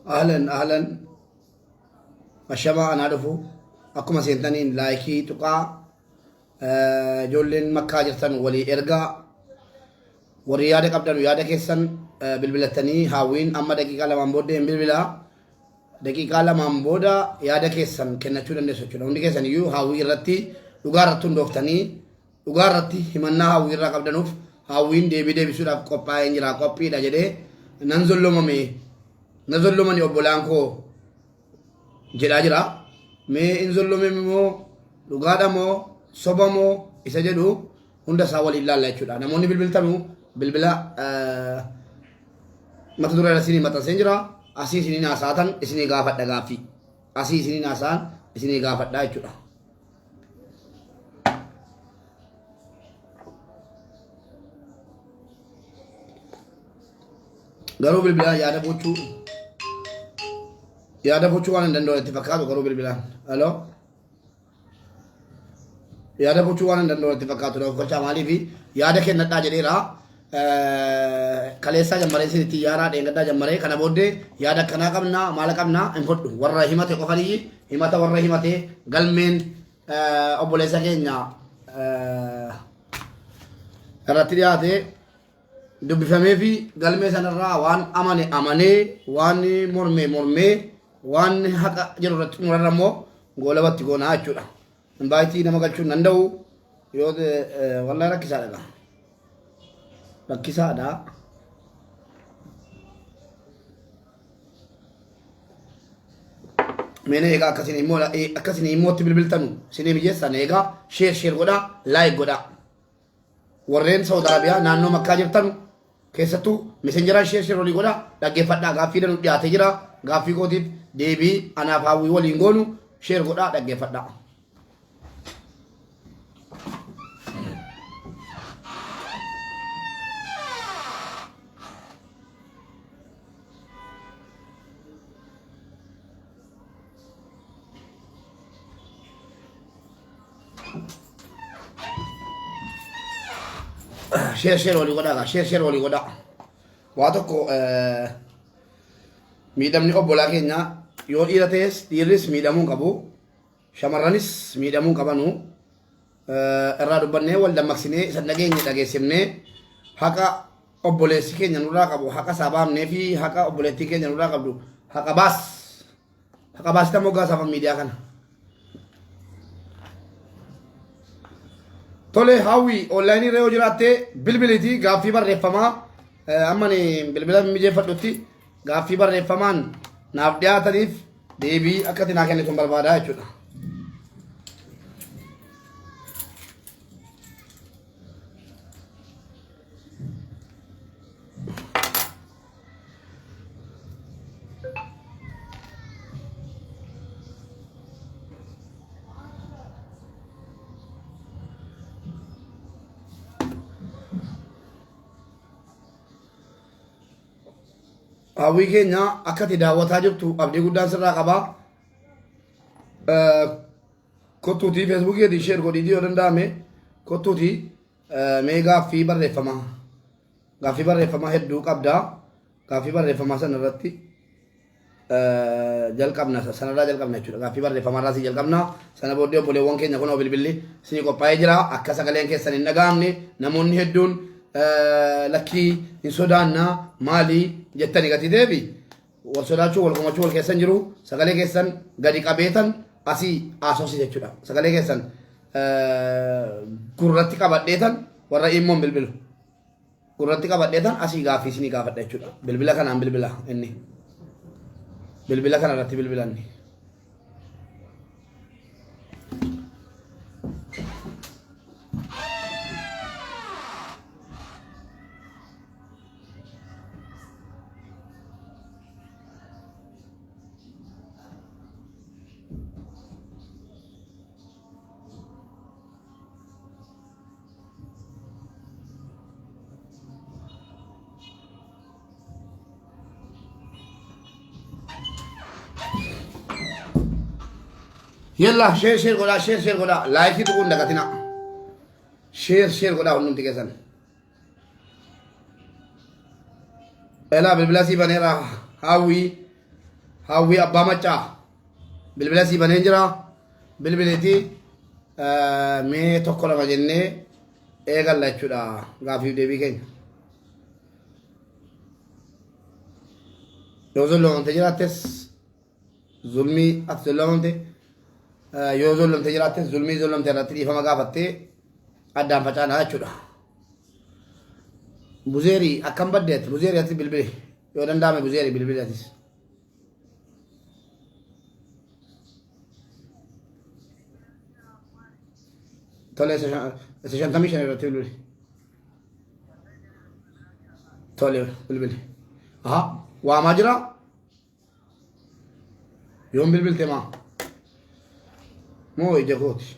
أهلا أهلا الشباب أنا دفو أكما سينتانين لايكي تقع جولين مكة جرتن ولي إرقا وريادة قبدن ويادة كيسن بالبلتني هاوين أما دقيقة لما بودين بالبلا دقيقة لما بودا يادة كيسن كنا چودن دي سوچودا هندي كيسن يو هاوي رتي لغارتون دوفتني لغارتي همنا هاوي را قبدنوف هاوين دي بي سودا قبائن جرا قبي دا جده ننزلو ممي نزلو من يوبولانكو جدا جرا مي انزلو ممو لغادا مو صبا مو إسا جدو هندا ساول إلا الله چودا نموني بالبلتنو بالبلا متدور رسيني متسنجرا أسي سنين آساتن إسني غافت دغافي أسي سنين آسان إسني غافت دا چودا غرو بالبلا yaada bochuu waan danda'u itti fakkaatu garuu bilbilaan halo yaada bochuu waan danda'u itti fakkaatu dha gocha maaliif yaada kennadhaa jedheera kaleessaa jammaree sinitti yaaraa dheengaddaa jammaree kana booddee yaada akkanaa qabnaa maala qabnaa hin fudhu warra himate qofanii himata warra himate galmeen obboleessa keenya irratti dhiyaate dubbifamee fi galmee sanarraa waan amanee waan mormee waan haqa jiru irratti murarra immoo goolabatti goonaa jechuudha. Baayitii nama galchuu hin danda'u yoo wallahi rakkisaadha. Rakkisaadha. Meena egaa akkasiin immoo itti bilbiltanu isinii mijeessan egaa sheer godhaa laayik godhaa. Warreen Saawud Arabiyaa naannoo Makkaa jirtanu keessattuu mesenjeraan sheer olii godhaa dhaggeeffadhaa gaaffii danuu dhiyaatee jira gaaffii kootiif deebii anaaf hawwii waliin goonu sheer godhaa dhaggeeffadhaa. Share walii godhaa share walii godhaa. Waa tokko miidhamni obbolaa keenya yoo dhiira ta'es dhiirris miidhamuu qabu shamarranis miidhamuu qabanu irraa dubbannee wal dammaqsinee isa dhageessifnee haqa obboleessi keenya nurraa qabu haqa saabaamnee fi haqa obboleettii keenya nurraa qabdu haqa baasita moggaa saafan miidiyaa kana. Tole hawwi onlaayinii irra yoo jiraatte bilbiliitii gaaffii barreeffamaa ammani bilbila mijeeffadhutti gaaffii barreeffamaan naaf dhiyaataniif deebii akkati naa kennitu barbaadaa jechuudha. Hawwii keenya akkati daawwataa jirtu abdii guddaan sirraa qabaa. Kottuutii feesbuukiitii sheer godhiitii yoo danda'ame kottuutii mee gaaffii barreeffamaa hedduu qabdaa. Gaaffii barreeffamaa sana irratti sanarraa jalqabna jechuudha. Gaaffii barreeffamarraa si jalqabna. Sana booddee obboleewwan keenya kunoo bilbilli si qophaa'ee jira. Akka sagaleen keessan hin dhaga'amne namoonni hedduun lakkii hin sodaannaa maalii jettanii gati deebi wal sodaachuu wal komachuu wal keessan jiru sagalee keessan gadi qabeetan asii aasofsi jechuudha. Sagalee keessan gurratti qabadheetan warra immoon bilbilu gurratti qabadheetan asii gaaffii isinii gaafadha jechuudha. Bilbila kanaan bilbila inni bilbila kana irratti bilbilanni. يلا شير قولا شير قولا لايك تكون دقتنا شير قولا هنم تكسن إلا بالبلاسي بنيرا هاوي hawwii abbaa maccaa bilbila sii baneen jira bilbileeti mee tokko lama jennee eegalla jechuudha gaafiif deebii keenya yoo zulloomte jiraattes zulmii ati zulloomte yoo zulloomte jiraattes zulmii zulloomte irratti dhiifama gaafattee addaan facaanaa jechuudha buzeerii akkam baddeet buzeerii ati bilbile yoo danda'ame buzeerii bilbile atis tole isa shantamii shan irratti bilbile tole bilbile aha waamaa jira yoon bilbilte maa moo ija kooti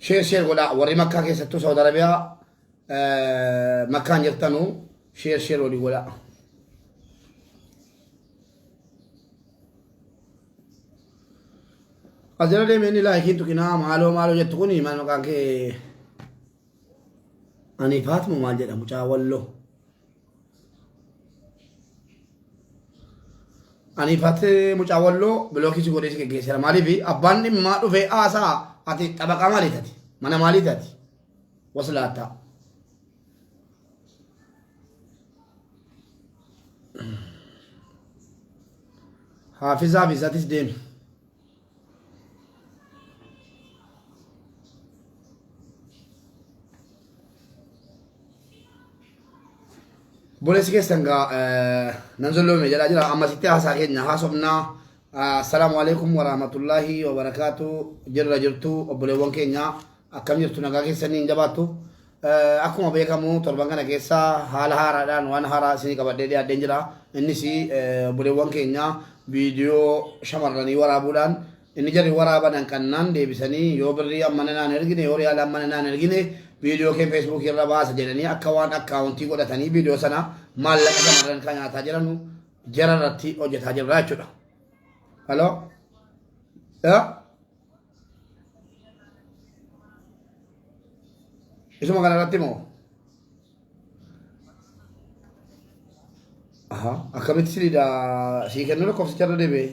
شير ولا وري مكة كيس توسع دربيا مكان يرتنو شير ولي ولا أزرع لي مني لا يكين تكنا مالو جتوني ما مكان كي أني فاتمو مال جدا مشاول له أني فات مشاول له بلوكي سكوري سكي سير مالي في أباني ما تو في آسا أتي تبقى مالي تاتي mana maalii taati waslaataa haafizaatiis deemi boleessi keessan gaa nan zolloome jedhaa jira amma sitti haasaa keenya haasofnaa assalaamu alaikum warahmatullaahi wabarakaatu jirra jirtu obboleewwan keenya akkam jirtu nagaa keessanii hin jabaattu akkuma beekamu torban kana keessa haala haaraadhaan waan haaraa isinii qabadhee dhiyaadheen jira innis obboleewwan keenya viidiyoo shamarranii waraabuudhaan inni jarri waraaban hanqannaan deebisanii yoo birrii ammana naan ergine yoo riyaala ammana naan ergine viidiyoo kee feesbuukii irra baasa jedhanii akka waan akkaawuntii godhatanii viidiyoo sana maallaqa shamarran kan nyaataa jiran jara irratti hojjetaa jirra jechuudha. Halo? Isuma kanarratti moo? Aha, akkamitti siliidha sii kennu lakkoofsicharra deebi'e.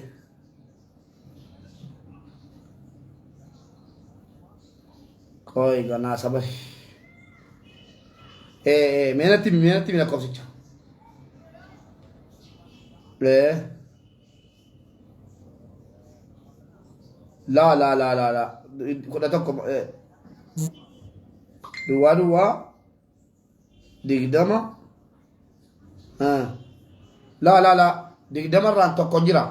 Koi ganaa sabari. Meenatti lakkoofsicha. La. Kudha tokko duwwaa digdama la digdamarraan tokko jira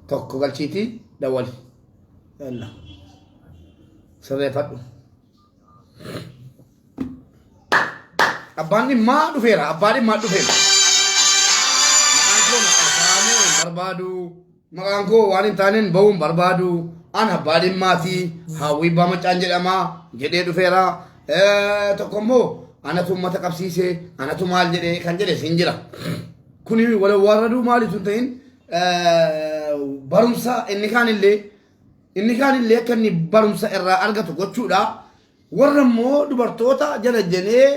tokko galchiitii dawwali yalla sirreeffadhu abbaan dhimmaa dhufeera barbaadu maqaan koo waan hin taaneen ba'uun barbaadu an abbaa dhimmaati hawwii abbaa maccaan jedhama jedhee dhufeera tokko immoo anatu ummata qabsiise anatu maal jedhee kan jedhe siin jira kuni wala warraduu maalitu hin ta'in barumsa inni kaanillee akka inni barumsa irraa argatu gochuudha warra immoo dubartoota jala jenee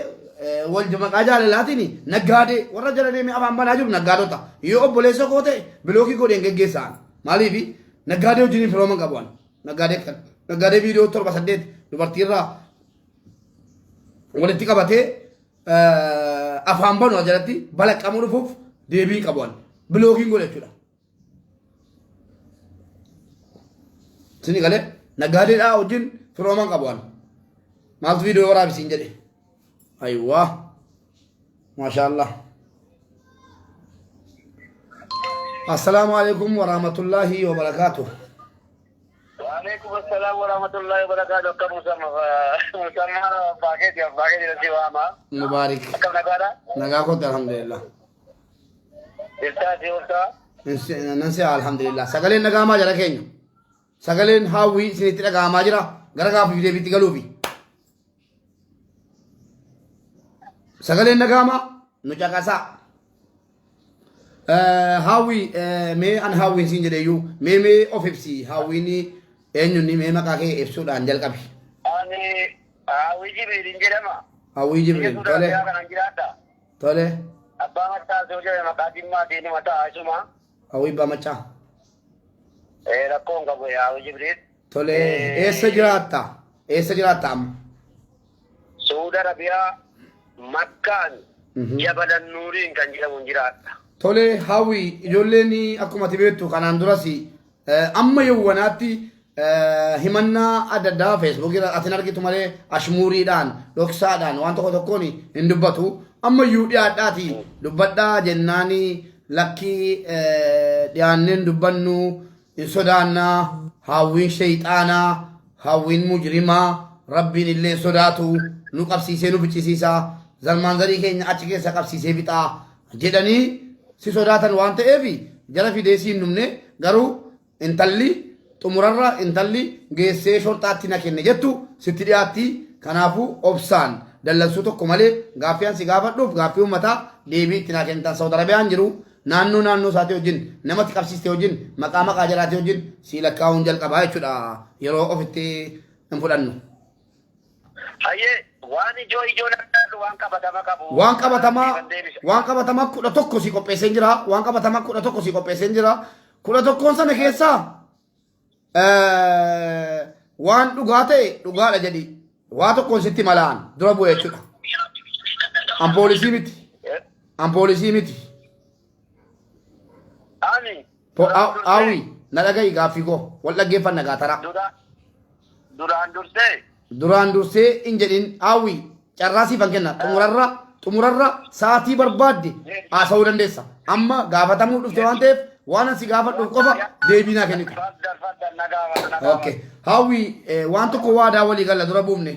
wal maqaa jaalalaatiin naggaadee warra jala deemee afaan banaa jiru naggaadota yoo obboleessa koo ta'e bilookii godheen geggeessaan maaliifi naggaadee wajjiniin firooman qabuan naggaadee viidiyoo 7-8 dubartiirraa walitti qabatee afaan banu jalatti balaqqamuu dhufuuf deebii qabuan bilookiin godhe jechuudha. Sini galee nagaadeedhaa wajjin firooman qabuan maaltu viidiyoo waraabisiin jedhe ayiwaa maashaallah. Assalaamu alaikum warahmatullahi wabarakaatuh. وعليكم السلام ورحمة الله وبركاته. كم مسمى باكيت السواما مبارك كم نقارا نقاكم الحمد لله إرتاحي ورتا ننسى الحمد لله سقلين نقاما جرى كينيو sagaleen hawwii isinitti dhaga'amaa jira gara gaafii deebiitti galuufi. Sagaleen dhaga'amaa nu caqasaa. Hawwii mee an hawwiin siin jedheeyyuu mee of ibsi hawwiin eenyunni mee maqaa kee ibsuudhaan jalqabi. Ani hawwii Jibriil jedhama. Hawwii Jibriil tole. Tole. Abbaa Machaa soo jedhame maqaa Jimmaatiin mataa asuma. Hawwii Abbaa Machaa. Rakkoon qabu hawwii Jibriil. Tole eessa jiraatta? Eessa jiraatta amma? Saudi Arabiyaa Makkaan Jabal Nuuriin kan jedhamu jiraata. Tole hawwii ijoolleen akkuma ati beektu kanaan duras amma yawwanaatti himannaa adda addaa feesbuukii atin argitu malee ashmuuriidhaan dhoksaadhaan waan tokko tokkoon hin dubbatu ammayyuu dhiyaadhaati dubbadhaa jennaani lakkii dhiyaanneen dubbannu hin sodaannaa hawwiin sheeyxaanaa hawwiin mujrimaa rabbiin illee sodaatu nu qabsiisee nu bichisiisa zalmaan zarii keenya achi keessa qabsiisee fixaa jedhanii si sodaatan waan ta'eef jara fidee siin dhumne garuu intalli xumurarra intalli geessee shorxaatti na kenne jettu sitti dhiyaatti kanaafuu obsaan dallansuu tokko malee gaaffiyaan si gaafadhuuf gaaffii uummataa deebii itti naa kennitan Saudi Arabiyaan jiru naannoo isaatii wajjin namatti qabsiiste wajjin maqaa jaraatii wajjin si lakkaa'uun jalqabaa jechuudha yeroo ofitti hin fudhannu. Hayyee waan ijoo lakkaa'u waan qabatamaa kudha tokko si qopheesseen jira waan qabatamaa kudha tokko si qopheesseen jira kudha tokkoon sana keessaa waan dhugaa ta'e dhugaadha jedhi waa tokkoon sitti malaan dura bu'e jechuudha. Ampoolisii miti. Hawwii na dhaga'i gaaffii koo wal dhaggeeffanna gaatara. Duraan dursee hin jedhin hawwii carraa siifan kenna xumurarra sa'aatii barbaadde haasa'uu dandeessa. Amma gaafatamuu dhufte waan ta'eef waan asi gaafadhuuf qofa deebii naa kennitu. Okay. Hawwii waan tokko waadaa walii galla dura buufne.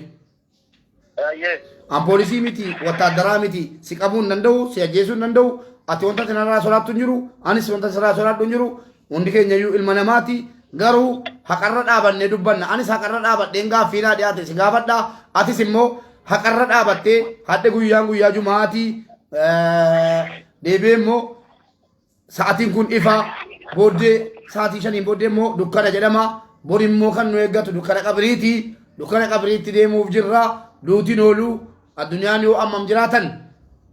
Ampoolisii miti, wattaaddaraa miti, si qabuu hin danda'u, si ajjeesuu hin danda'u, ati wanta sinarraa sodaattu hin jiru, anis wanta sinarraa sodaadhu hin jiru, hundi keenya iyyuu ilma namaati. Garuu haqarra dhaabannee dubbanna. Anis haqarra dhaabadheen gaaffii naa dhiyaate si gaafadhaa. Atis immoo haqarra dhaabattee hadde guyyaa jumaatii deebi'ee immoo sa'aatiin kun ifa booddee sa'aatii shaniin booddee immoo dukkana jedhama. Bor immoo kan nu eeggatu dukkana qabriiti. Dukkana qabriitti deemuuf jirra. Duutiin oolu addunyaan yoo ammam jiraatan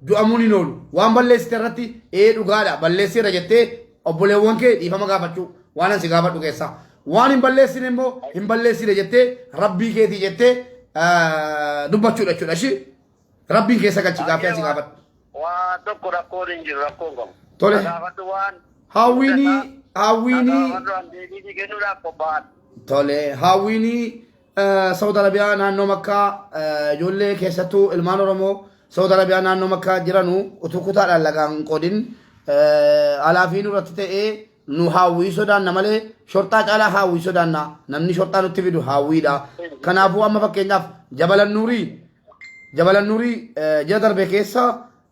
du'amuun hin oolu. Waan balleessite irratti dhugaadha balleessiira jettee obboleewwan kee dhiifama gaafachuu waan ansi gaafadhu keessa. Waan hin balleessine immoo hin balleessine jettee rabbii keetii jettee dubbachuudha jechuudha. Shi rabbiin keessa galchi gaaffii ansi gaafadhu. Waan tokko rakkoon hin jiru rakkoon qabu. Tole. Hawwiinii. Tole hawwiinii. Saudi Arabiyaa naannoo Makkaa ijoollee keessattuu ilmaan Oromoo Saudi Arabiyaa naannoo Makkaa jiranu utuu kutaadhaan lagaan qoodin alaafii nurratti ta'ee nu hawwii sodaanna malee shorxaa caalaa hawwii sodaanna namni shorxaa nutti fidu hawwiidha. Kanaafuu amma fakkeenyaaf Jabalan Nuurii ji'a darbe keessa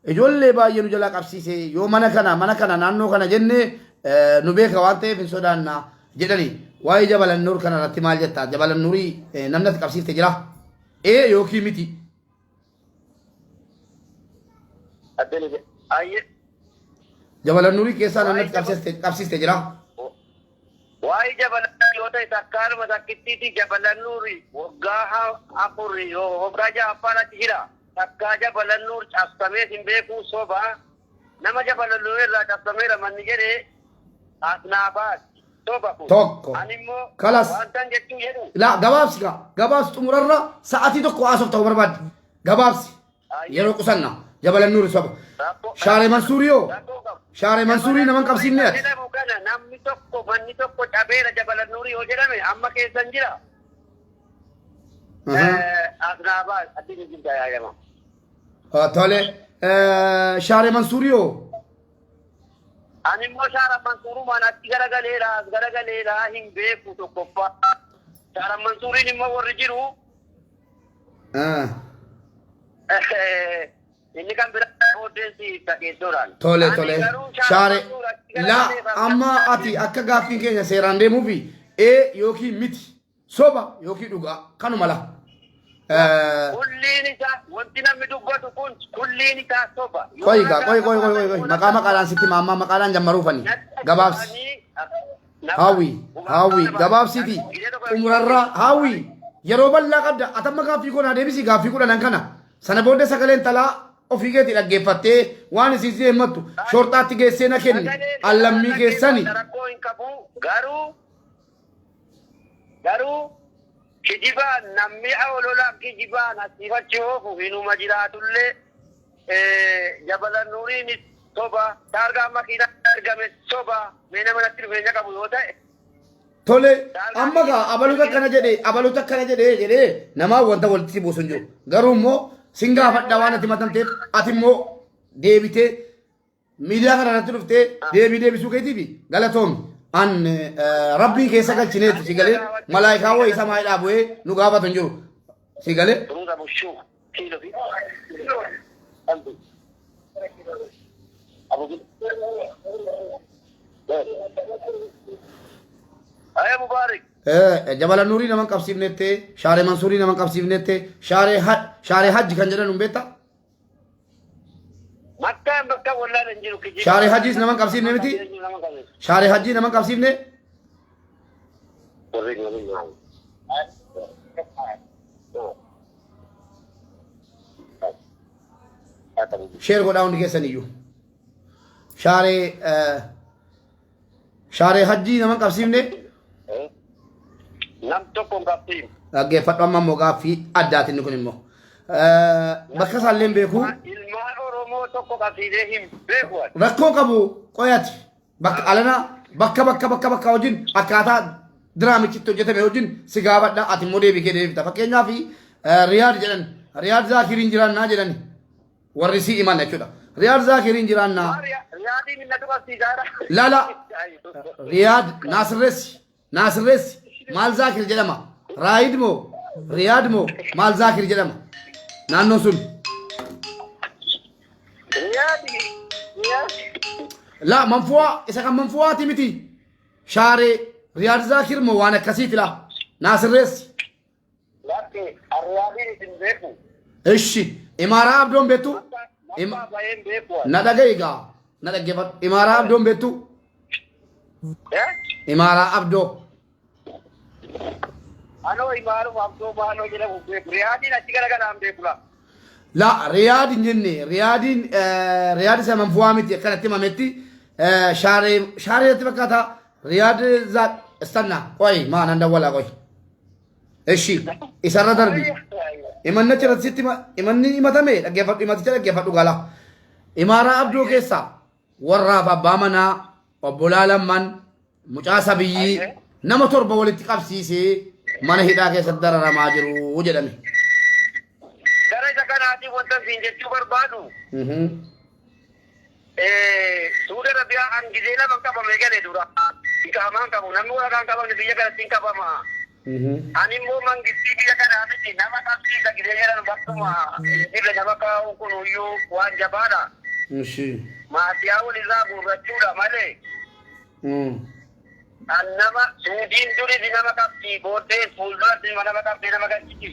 ijoollee baay'ee nu jalaa qabsiise yoo mana kana naannoo kana jennee nu beeka waan ta'eef hin sodaanna jedhanii. Waa'ee Jabalan Nuur kana irratti maal jettaa? Jabalan Nuurii namni ati qabsiifte jira? Yookiin miti? Jabalan Nuurii keessaa namni ati qabsiifte jira? Waa'ee Jabalan yoo ta'e takkaanuma takkittiiti Jabalan Nuurii waggaa afurii waggaa ja'affaan achi jira. Takkaa Jabalan Nuur cabsamee hin beekuu soba nama Jabalan Nuur irraa cabsameera manni jedhee asnaabaati. Tokko kalas gabaabsi xumurarra sa'aatii tokko haasofta ta'uu barbaadde gabaabsi yeroo qusanna Jabalan Nuuri soba Shaaree Mansuurii naman qabsiifne ati namni tokko manni tokko cabeera Jabalan Nuurii yoo jedhame amma keessan jira asnaabaa addini jirta yaadama. Tole Shaaree Mansuurii Ani immoo Shaaree Mansuurumaan achi garagaleera hin beeku tokkoffaa. Shaaree Mansuuriin immoo warri jiru. Inni kan biraa odeessi takeessuudhaan. Tole. Shaaree amma ati akka gaaffiin keenya seeraan deemuufi yookiin miti soba yookiin dhugaa kanuma la. Kulliin isaa wanti namni dubbatu kun kulliin isaa soba. Qoy maqaa maqaadhaan sitti maammaa maqaadhaan jammaruufani gabaabsi. Hawwi gabaabsiti umurarraa hawwi yeroo bal'aa qabda atamma gaaffii koo deebisi gaaffii kudhanan kana sana booda sagaleen talaa ofii keetii dhaggeeffattee waan isiis deemmattu shortaatti geessee na kenni allammii keessani. Rakkoo hin qabu garuu kijibaan namni olola kijibaan asiifachi oofu hinuma jiraatullee jabalan nuuriin soba taargaa makiinaa argame soba mee nama natti dhufeenya qabu yoo ta'e. Tole amma gaa abaluuta akkana jedhee namaa wanta walitti buusu hin jiru garuu immoo sin gaafadha waan ati matamteef ati immoo deebitee miidiyaa kana irratti dhuftee deebisuu keetiifi galatoomi an rabbiin keessa galchineeti si galee malaayikaa wayii samaayidhaa bu'ee nu gaafatu hin jiru si galee. Ayah Mubarak. Jabala Nurii naman qabsiifnette, Shaaree Mansuurii naman qabsiifnette, Shaaree Hajji kan jedhan beekta? Bakka wallaan hin jiru kijibaa. Shaaree Hajjiis naman qabsiifne miti? Shaaree Hajjii naman qabsiifne? Sheer godhaa hundi keessan iyyuu. Shaaree Hajjii naman qabsiifne? Nam tokko hin qabsiifne. Dhaggeeffadhu amma immoo gaaffii addaatiin kun immoo. Bakka isaallee hin beeku. Ilmaan Oromoo tokko qabsiisee hin beeku. Rakkoo qabu qoyati. Bakka alana bakka wajjin akkaataa diraamichitti hojjetame wajjin si gaafadha ati immoo deebii kee deebita. Fakkeenyaaf Riyaad jedhan Riyaad Zaakiriin jiraannaa jedhani warri si iman jechuudha. Riyaad Zaakiriin jiraannaa. Riyaadii minnatu qabsiisaadha. Lala Riyaad Naasirreessi maal Zaakir jedhama. Raayid moo Riyaad moo maal Zaakir jedhama. Naannoo sun. La manfuwaa isa kan manfuwaati miti. Shaaree Riyaad Zaakir moo waan akkasiiti la. Naasirreessi. Ishi Imaaraa Abdoon beektu. Na dhaga'igaa na dhaggeeffadhu. Imaaraa Abdoon beektu. Imaaraa Abdoo. Anoo Imaaraa Abdoo baanoo jedhamu beeku. Riyaadiin achi garagalaan beeku la. La Riyaadin jenne Riyaad isa manfuwaa miti akkanatti himametti Shaareetti fakkaata Riyaad zaat istanna qoy maa nan dawwala qoy. Ishi isarra darbi. Imanna cirasitti imanni himatame dhaggeeffadhu himaticha dhaggeeffadhu gala. Imaaraa Abdoo keessa warraaf abbaa manaa obbolaa lamman mucaa sabiyyii nama 7 walitti qabsiisee mana hidhaa keessatti dararamaa jiru jedhame. Gara isa kanaatiin wanta siin jechuu barbaadu. Suudi Arabiyaa hangizee lama qabame galee dura. Qaamaan qabu namni waraqaan qabamne biyya kanatti hin qabama. Ani immoo mangistii biyya kanaa miti nama qabsiisa gizee jedhan bakkuma dirre nama kaa'u kun iyyuu waan jabaadha. Maasiyaa walirraa guurrachuudha malee. Nama suudiin durii nama qabdi booddee fuulduratti nama qabdi nama galchiti.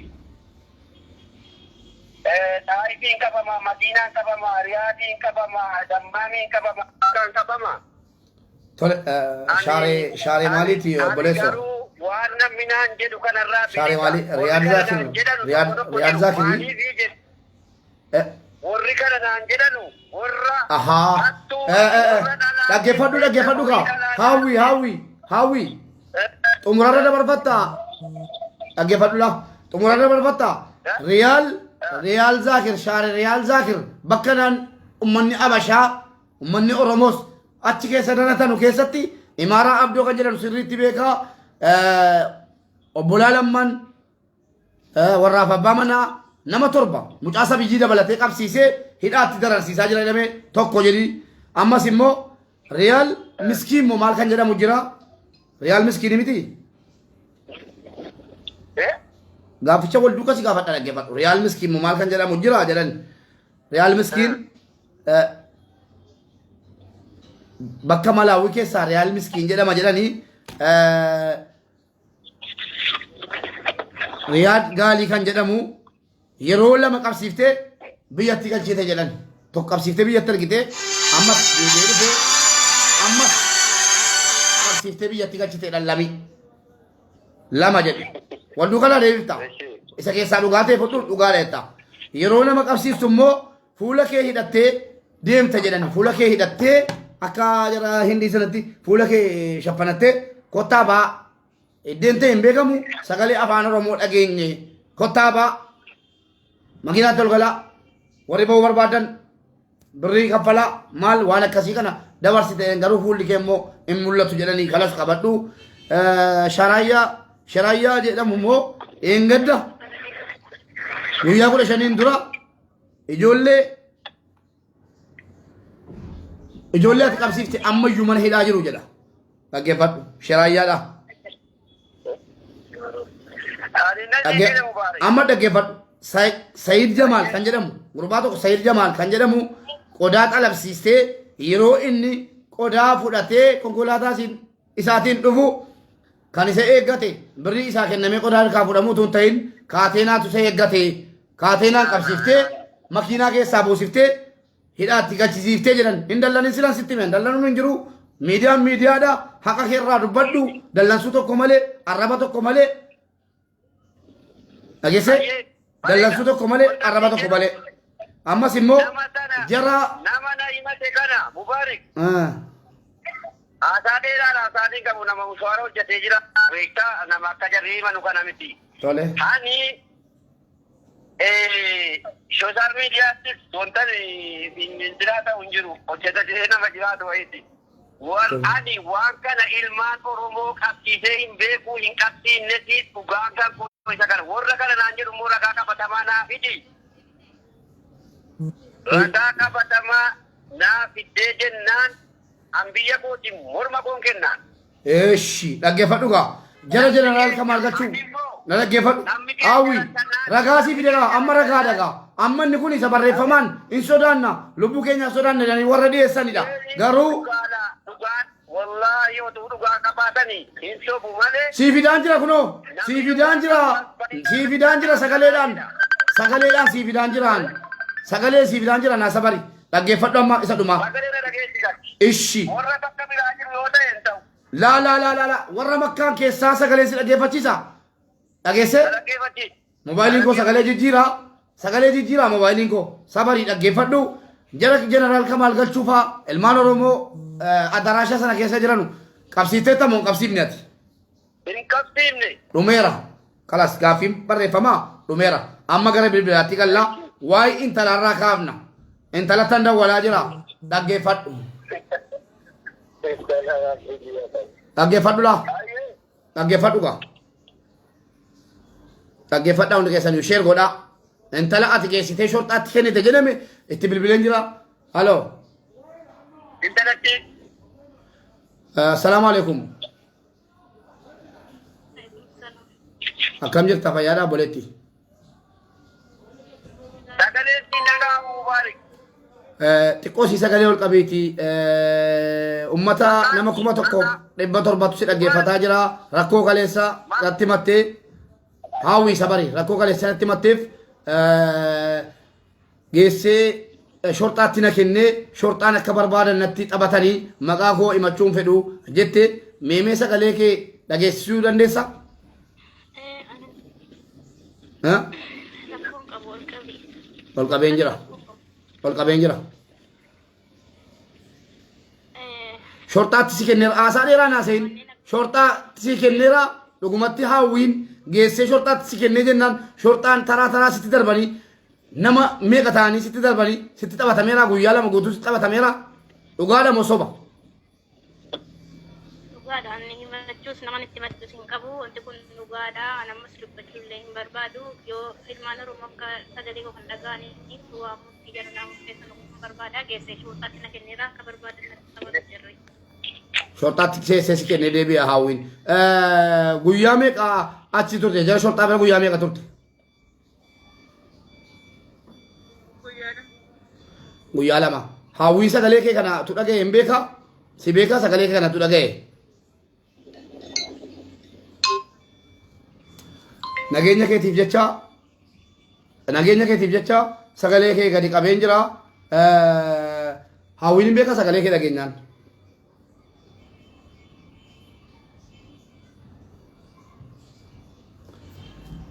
Taayitiin qabama, Madiinaan qabama, Riyaadiin qabama, Dammaamiin qabama, kan qabama. Tole Shaaree maaliiti obboleessa? Waan namni naan jedhu kanarraa Shaaree maali? Riyaad Zaakirii? Warri kana naan jedhanu warra dhaggeeffadhu kaa hawwi xumurarra dabarfattaa dhaggeeffadhu la xumurarra dabarfattaa Riyaal Zaakir Shaaree Riyaal Zaakir bakka naan ummanni Abashaa ummanni Oromoos achi keessa danatanu keessatti Imaaraa Abdoo kan jedhamu sirriitti beekaa obbolaa lamman warraaf abbaa manaa nama 7 mucaa sabiyyii dabalatee qabsiisee hidhaatti dararsiisaa jira jedhamee tokko jedhi ammas immoo Riyaal Miskiin moo maal kan jedhamu jira Riyaal Miskiin miti gaaficha wal duuka si gaafadha dhaggeeffadhu Riyaal Miskiin moo maal kan jedhamu jira jedhan Riyaal Miskiin bakka Malaawii keessaa Riyaal Miskiin jedhama jedhanii Riyaad Gaalii kan jedhamu yeroo lama qabsiiftee biyyatti galchite jedhan. Tokko qabsiiftee biyyatti argite ammas deebi'ee dhufee ammas qabsiiftee biyyatti galchite lami. Lama jedhe. Wal duukaa deebifta. Isa keessaa dhugaa ta'e fudhuun dhugaa dheetta. Yeroo nama qabsiiftu immoo fuula kee hidhattee deemta jedhan. Fuula kee hidhattee akka jara hindii sanatti fuula kee shaffanattee kottaa ba'a. Iddeen ta'e hin beekamu sagalee afaan Oromoo dhageenye kottaa ba'a. Makiinaatti ol galaa. Warri ba'uu barbaadan birrii kaffalaa maal waan akkasii kana dabarsite garuu fuulli kee immoo hin mul'atu jedhanii kalas qabadhu. Sharaayyaa jedhamu immoo eengadda guyyaa 15 dura ijoollee ati qabsiifte ammayyuu mana hidhaa jiru jedha. Dhaggeeffadhu sharaayyaadha. Amma dhaggeeffadhu Sayid Jamaal kan jedhamu gurbaa tokko Sayid Jamaal kan jedhamu qodaa qalabsiistee yeroo inni qodaa fudhatee konkolaataa isaatiin dhufu kan isa eeggate birrii isaa kennamee qodaa harkaa fudhamuu tun ta'in kaateenaatu isa eeggate kaateenaan qabsiiftee makiinaa keessaa buusiftee hidhaatti galchisiiftee jedhan hin dallanin silan sitti himen dallanuun hin jiru miidiyaan miidiyaadha haqa keerraa dubbadhu dallansuu tokko malee arraba tokko malee dhageesse dallansuu tokko malee arraba tokko malee ammas immoo jara nama na himate kana Mubaarik Asaadeen qabu nama mushaara hojjetee jira beektaa nama akka jarri himanu kana miti. Tole. Ani sooshaal miidiyaattis wanta indinaa ta'u hin jiru hojjetatee nama jiraatu wayiiti. Ani waan kana ilmaan Oromoo qabsiisee hin beekuu hin qabsiinnetti dhugaa kan isa kana warra kana naan jedhu immoo ragaa qabatamaa naa fidi. Ragaa qabatamaa naa fiddee jennaan ambiyya kooti morma koon kennaan. Eeshi dhaggeeffadhu gaa jara jeneraal Kamaal Galchuu na dhaggeeffadhu hawwi ragaa sii fide gaa amma ragaa dhagaa amma inni kun isa barreeffamaan hin sodaanna lubbuu keenya sodaanna jedhanii warra dhiyeessanidha garuu wallaahi yoo ta'u dhugaa qabaatanii hin sobu malee sii fidaan jira kunoo sii fidaan jira sagaleedhaan sii fidaan jiraan sagalee sii fidaan jira naasa bari dhaggeeffadhu amma isa dhumaa ishi warra bakka biraa jiru yoo ta'e hin ta'u. La warra makkaan keessaa sagalee si dhaggeeffachiisa. Dhageesse? Moobaayiliin koo sagalee jijjiiraa moobaayiliin koo sabarii dhaggeeffadhu jara jeneraal Kamaal Galchuu fa'aa ilmaan Oromoo adaraashaa sana keessa jiranu qabsiiftee moo qabsiifne ati? Hin qabsiifne. Dhumeera. Kalas gaaffiin barreeffamaa dhumeera. Amma gara bilbilaatti gallaa waa'ee intalarraa kaafna. Intalattan dawwalaa jira dhaggeeffadhu. Dhaggeeffadhu laa. Dhaggeeffadhu gaa. Dhaggeeffadhaa hundi keessanii sheer godhaa. Intala ati geessitee shorxaatti kennite jedhame itti bilbileen jira. Haloo. Intalatti. Salaamu alaikum. Akkam jirta fayyaadhaa boleetti. Sagaleen si nagaa Mubaarik. Xiqqoo si sagalee ol qabeeti. Ummata nama 1,700 si dhaggeeffataa jira. Rakkoo kaleessa irratti mattee haawwii sabari rakkoo kaleessa irratti matteef geessee shorxaatti na kennee shorxaan akka barbaadan natti taphatanii maqaa koo himachuun fedhu jette meemee sagalee kee dhageessisuu dandeessa? Ol qabeen jira. Ol qabeen jira. Shorxaatti si kenneera haasaa dheeraa naaseen shorxaatti si kenneera dhugumatti haawwiin geessee shorxaatti si kennee jennaan shorxaan taraa sitti darbanii nama meeqa ta'anii sitti darbanii sitti taphatameera guyyaa lama guutuu sitti taphatameera dhugaadha moo soba? Dhugaadhaan himachuus naman itti maxxus hin qabu wanti kun dhugaadha namas dubbachuullee hin barbaadu yoo ilmaan Oromoo akka sagalee koo kan dhaga'aniif waamutti jala naamuuf keessa nu barbaada geessee shorxaatti na kenneera akka barbaadan natti taphatu jirre. Shorxaatti seessee si kennee deebi'a haawwiin. Guyyaa meeqa achi turte? Jara shorxaa bira guyyaa meeqa turte? Guyyaa lama. Haawwii sagalee kee kana tu dhaga'e hin beekaa? Si beekaa sagalee kee kana tu dhaga'e? nageenya keetiif jecha sagalee kee gadi qabeen jira. Hawwiin hin beeka sagalee kee dhageenyaan.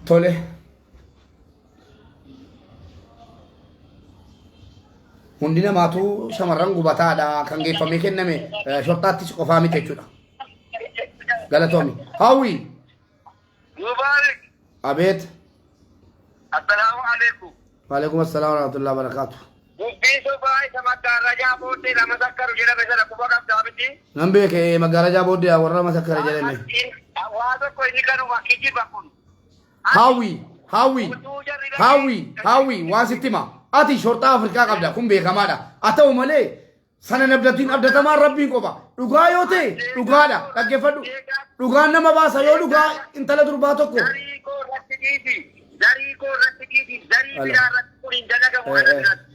Tole. Hundi namaatu shamarran gubataadha kan geeffamee kenname shortaattis qofaa miti jechuudha. Galatoomi. Hawwi. Mubaarak. Abeet. Assalaamu alaikum. Waalaikum assalaam warahmatullahi wabarakatuh. Dubbii sobaa isa maggaarrajaa booddee lama sakkaru jedhame sana quba qabdaa miti. Nan beeke magaalaa booddee warra masakkara jedhame. Waa tokko inni kanuma kijiba kun. Hawwi waan sitti hima. Ati shortaa Afrikaa qabda kun beekamaadha. Haa ta'u malee sana nabdatiin abdatamaan rabbiin qofa. Dhugaa yoo ta'e dhugaadha dhaggeeffadhu. Dhugaan nama baasa yoo dhugaa intala durbaa tokko. Darii koo irratti dhiisi. Darii biraa irratti kun hin dalagamu.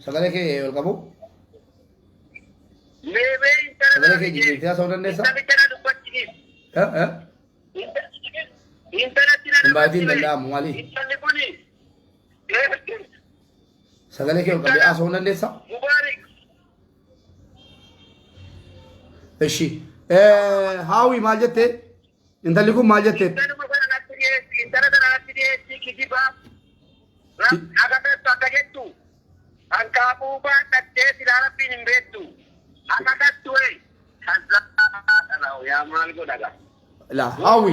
Sagalee kee ol qabu. Meebee Sagalee kee jijjiirtii haasa'uu dandeessaa? intala dubbachiis. Intalatti na Hin danda'amu maali? intalli kuni. Sagalee kee ol qabee haasa'uu dandeessaa? Mubaarak. Eshi. Hawwi maal jettee? Intalli kun maal jettee? Intala sana natti dhiyeessi kijibaa. Agabeettu akka jettu. Hanqaaquu baadhattee silaa rabbiin hin beektu. Akka kattu'e. Yaa maal godhaga. La Hawwi.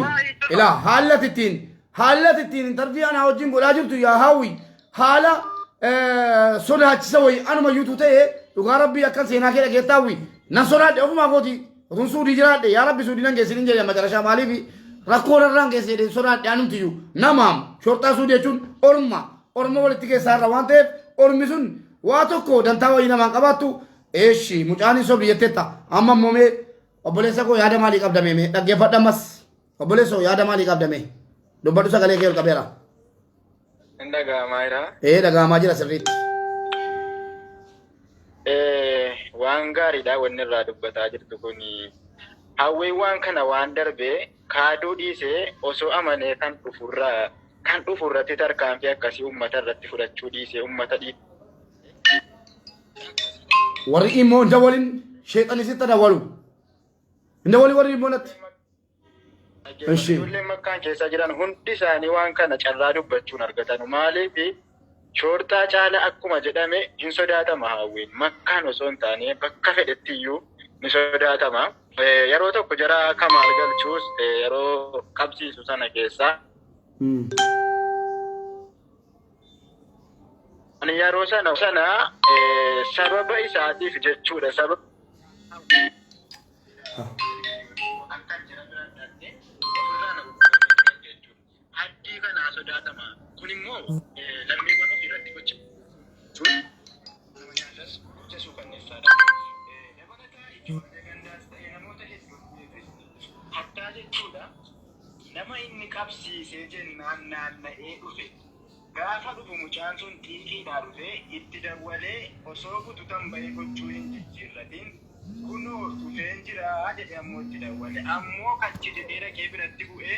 Haala tittiin intarvii anaa wajjin godhaa jirtu yaa Hawwi. Haala sodaachisa wayi anuma yuutu ta'e dhugaa rabbii akkan seenaa kee dhageettaa Hawwi. Nan sodaadhe ofumaa kooti. Otun suudii jiraadhe yaa rabbi suudii nan geessin hin jedhe magarashaa maaliifi rakkoo irraan geessee sodaadhe anumtiyyuu namaam shortaa suudii jechuun orma walitti keessaa irra waan ta'eef ormi sun waa tokko dantaa wayii namaan qabaattu eeshi mucaan sobdi jetteetta amma moomee obboleessa koo yaada maalii qabdame mee dhaggeeffadhamas obboleessa yaada maalii qabdame dubbadhu sagalee kee ol qabeera. Hin dhaga'amaa jira. Dhaga'amaa jira sirriitti. Waan gaariidha wanni irraa dubbataa jirtu kun hawwiin waan kana waan darbee kaaduu dhiisee osoo amanee kan dhufurratti tarkaanfii akkasii uummata irratti fudhachuu dhiisee uummata warri immoo hunda waliin sheexanisitti dawalu hunda waliin warri immoo natti. Ijoolleen makkaan keessa jiran hundi isaanii waan kana carraa dubbachuun argatan maaliif shortaa caala akkuma jedhame hin sodaatama hawwiin makkaan osoo hin taane bakka fedhetti iyyuu ni sodaatama. Yeroo tokko jara Kamaal Galchuus yeroo qabsiisu sana keessaa ani yeroo sana sababa isaatiif jechuudha sababa haddii kanaa sodaatama kun immoo lammiiwwan ofii irratti gocha hattaa jechuudha nama inni qabsiisee jennaan naanna'ee dhufe gaafa dhufu mucaan sun xiiqiidhaa dhufe itti dawwalee osoo bututan bahee gochuu hin jijjiirratiin kunoo dhufeen jiraa jedhe ammoo itti dawwale ammoo kachi jedhee dhaqee biratti bu'ee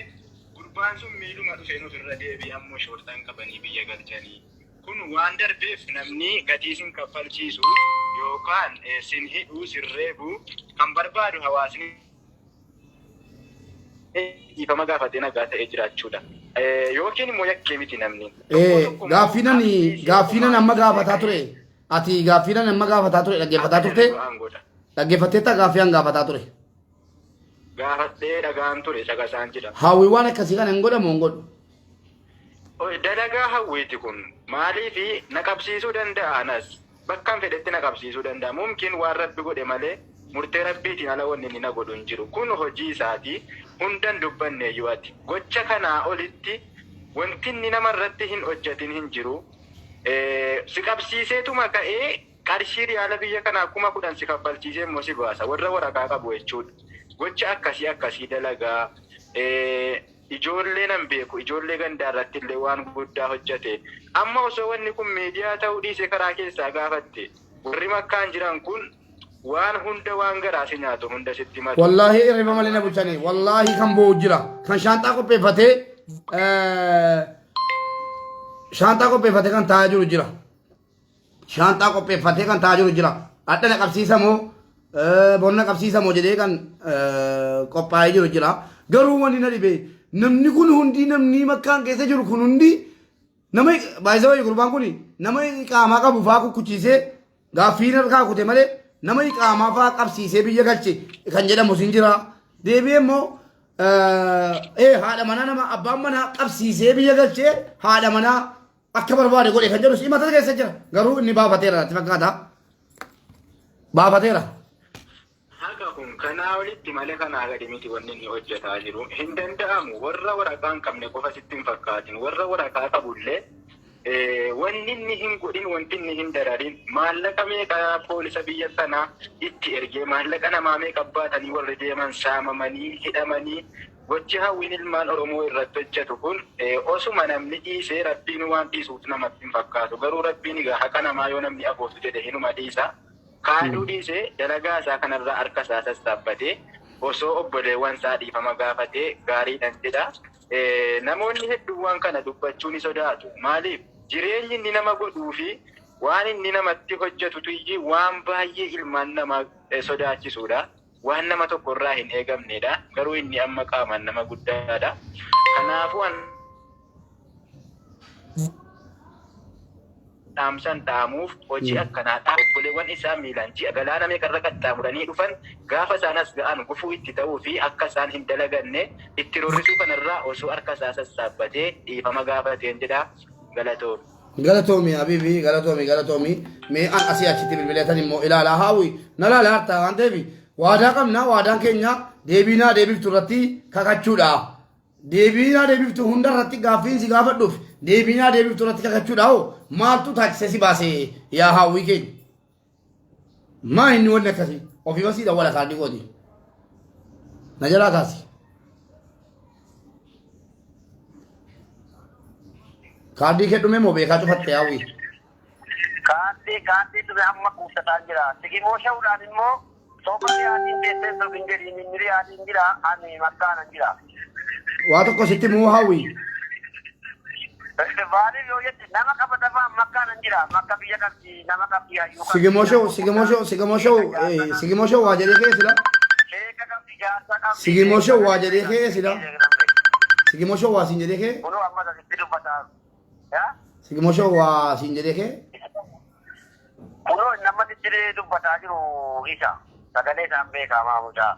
gurbaan sun miiluma dhufeen ofirra deebi'e ammoo shortaan qabanii biyya galchanii kun waan darbeef namni gatii sin kaffalchiisu yookaan sin hidhuu sin reebu kan barbaadu hawaasni ifama gaafatee nagaa ta'ee jiraachuudha. Yookiin immoo yakkee miti namni. Gaaffiinan amma gaafataa ture. Ati gaaffiinan amma gaafataa ture dhaggeeffataa turte. Dhaggeeffatteetta gaaffiinan gaafataa ture. Gaafattee dhagaan ture caqasaan jira. Hawwi waan akkasii kana hin godhamu hin godhu. Dalagaa hawwiiti kun maaliifi na qabsiisuu danda'a anas bakkaan fedhetti na qabsiisuu danda'a mumkin waan rabbi godhe malee murtee rabbiitiin ala wanni inni na godhu hin jiru kun hojii isaati hundan dubbanne yoo ati gocha kanaa olitti wanti inni namarratti hin hojjetin hin jiru si qabsiiseetuma ka'ee qarshii riyaala biyya kanaa 10,000 si kaffalchiisee immoo si baasa warra waraqaa qabu jechuudha gocha akkasii dalagaa ijoollee nan beeku ijoollee gandaa irratti illee waan guddaa hojjete amma osoo wanni kun miidiyaa ta'uu dhiise karaa keessaa gaafatte warri makkaan jiran kun waan hunda waan garaa si nyaatu hunda sitti matu wallaahi irriba malee na bulchanii wallaahi kan boo'u jira kan shaanxaa qopheeffatee shaantaa qopheeffate kan taa'aa jiru jira. Shaantaa qopheeffate kan taa'aa jiru jira. Adda na qabsiisa moo bonna qabsiisa moo jedhee kan qophaa'ee jiru jira. Garuu wanni na dhibee namni kun hundi namni makkaan keessa jiru kun hundi nama baay'isa wayii gurbaan kun nama qaamaa qabu fa'aa kukkuchiisee gaaffiin harkaa kute malee nama qaamaa fa'aa qabsiisee biyya galche kan jedhamu sin jira. Deebi'ee immoo haadha manaa nama abbaan manaa qabsiisee biyya galchee haadha manaa akka barbaade godhe kan jedhu himata keessa jira. Garuu inni baafateera natti fakkaata. Baafateera. Haga kun kanaa olitti malee kanaa gadi miti wanni inni hojjetaa jiru. Hin danda'amu warra waraqaa hin qabne qofa sitti hin fakkaatin. Warra waraqaa qabullee wanni inni hin godhin wanti inni hin dararin maallaqa meeqa poolisa biyya sanaa itti ergee maallaqa namaa meeqa baatanii warra deeman saamamanii hidhamanii gochi hawwiin ilmaan Oromoo irratti hojjetu kun osuma namni dhiisee rabbiin waan dhiisuutu namatti hin fakkaatu. Garuu rabbiin egaa haqa namaa yoo namni abootu jedhe hinuma dhiisa. Kaaduu dhiisee dalagaa isaa kanarraa harka isaa sassaabbatee osoo obboleewwan isaa dhiifama gaafatee gaariidhaan jedha. Namoonni hedduun waan kana dubbachuu ni sodaatu. Maaliif? Jireenyi inni nama godhuu fi waan inni namatti hojjetutu iyyuu waan baay'ee ilmaan namaa sodaachisuudha. Waan nama tokkorraa hin eegamnedha. Garuu inni amma qaamaan nama guddaadha. Kanaafuu dhaamsan dhaamuuf hojii akkanaadha. Obboleewwan isaa miilaan ji'a galaana meeqarra qaxxaamuranii dhufan gaafa isaan as ga'an gufuu itti ta'uu fi akka isaan hin dalaganne itti rorrisuu kanarraa osoo harka isaa sassaabbatee dhiifama gaafateen jedha. Galatoomi. Galatoomi Habibi, galatoomi. Mee an asii achitti bilbileetan immoo ilaalaa haawwi na laala hartaa waan ta'eef waadaa qabna waadaan keenya deebiinaa deebiftu irratti kakachuudha. Deebiinaa deebiftu hunda irratti gaaffiinsi gaafadhuuf deebiinaa deebiftu irratti kakachuudha hoo maaltu taasise si baasee yaa haawwi keenya. Maa inni wanni akkasii ofii basiidha wala kaardii kooti. Na jalaa kaasi. Kaardii kedhume moo beekaa cufatte haawwi. Kaardii dhume amma kuusataan jira. Sigimoo shawudhaan immoo soba yaatiin teessee sobiin jedhiin inni yaatiin jira ani makkaanan jira. Waa tokko sitti muu haawwi. Festivaalii yoo jetti nama qabatamaa makkaanan jira. Makka biyya qabdi nama qabdi hayyuu. Sigimo show waa jedhee kee sila. Sheeka qabdi jaarsa qabdi. Sigimo show waa jedhee kee sila. Sigimo show waa siin jedhee kee. Kunoo amma asitti dubbataa. Sigimo show waa siin jedhee kee. Kunoo nama tijjiree dubbataa jiru isa. Sagalee isaan beekaa maamucaa.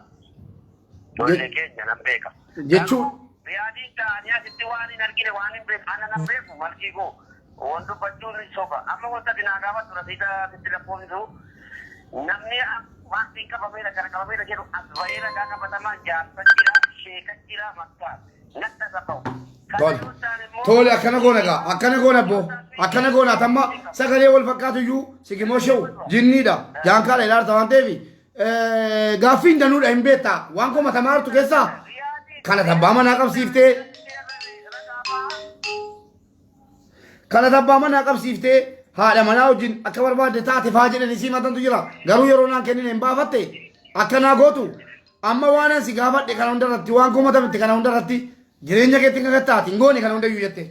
Ijoollee keenya nan beeka. Jechuun. Riyaadiin ta'anii asitti waan hin argine waan hin beeku ana nan beeku malkii koo. Waan dubbachuun soba. Amma wanta dinaa gaafa tura siita asitti lakkoofsisu. Namni waan siin qabameera gara qabameera jedhu as bahee ragaa qabatamaa jaarsa jira sheeka jira makkaa. Natti safa'u. Tole akkana goona gaa akkana goona boo akkana goona tamma sagalee wal fakkaatu iyyuu sigimo show jinniidha jaankaadha ilaalta waan ta'eef gaaffiin danuudha hin beektaa waan koma tamaartu keessaa kana tabbaa manaa qabsiiftee haadha manaa wajjin akka barbaadde taate faa jedhanii sii matantu jira garuu yeroo naan kennine hin baafatte akkanaa gootu amma waan ansi gaafadhe kana hundarratti waan komatametti kana hundarratti jireenya keetti kan taate ngooni kana hundayyuu jette.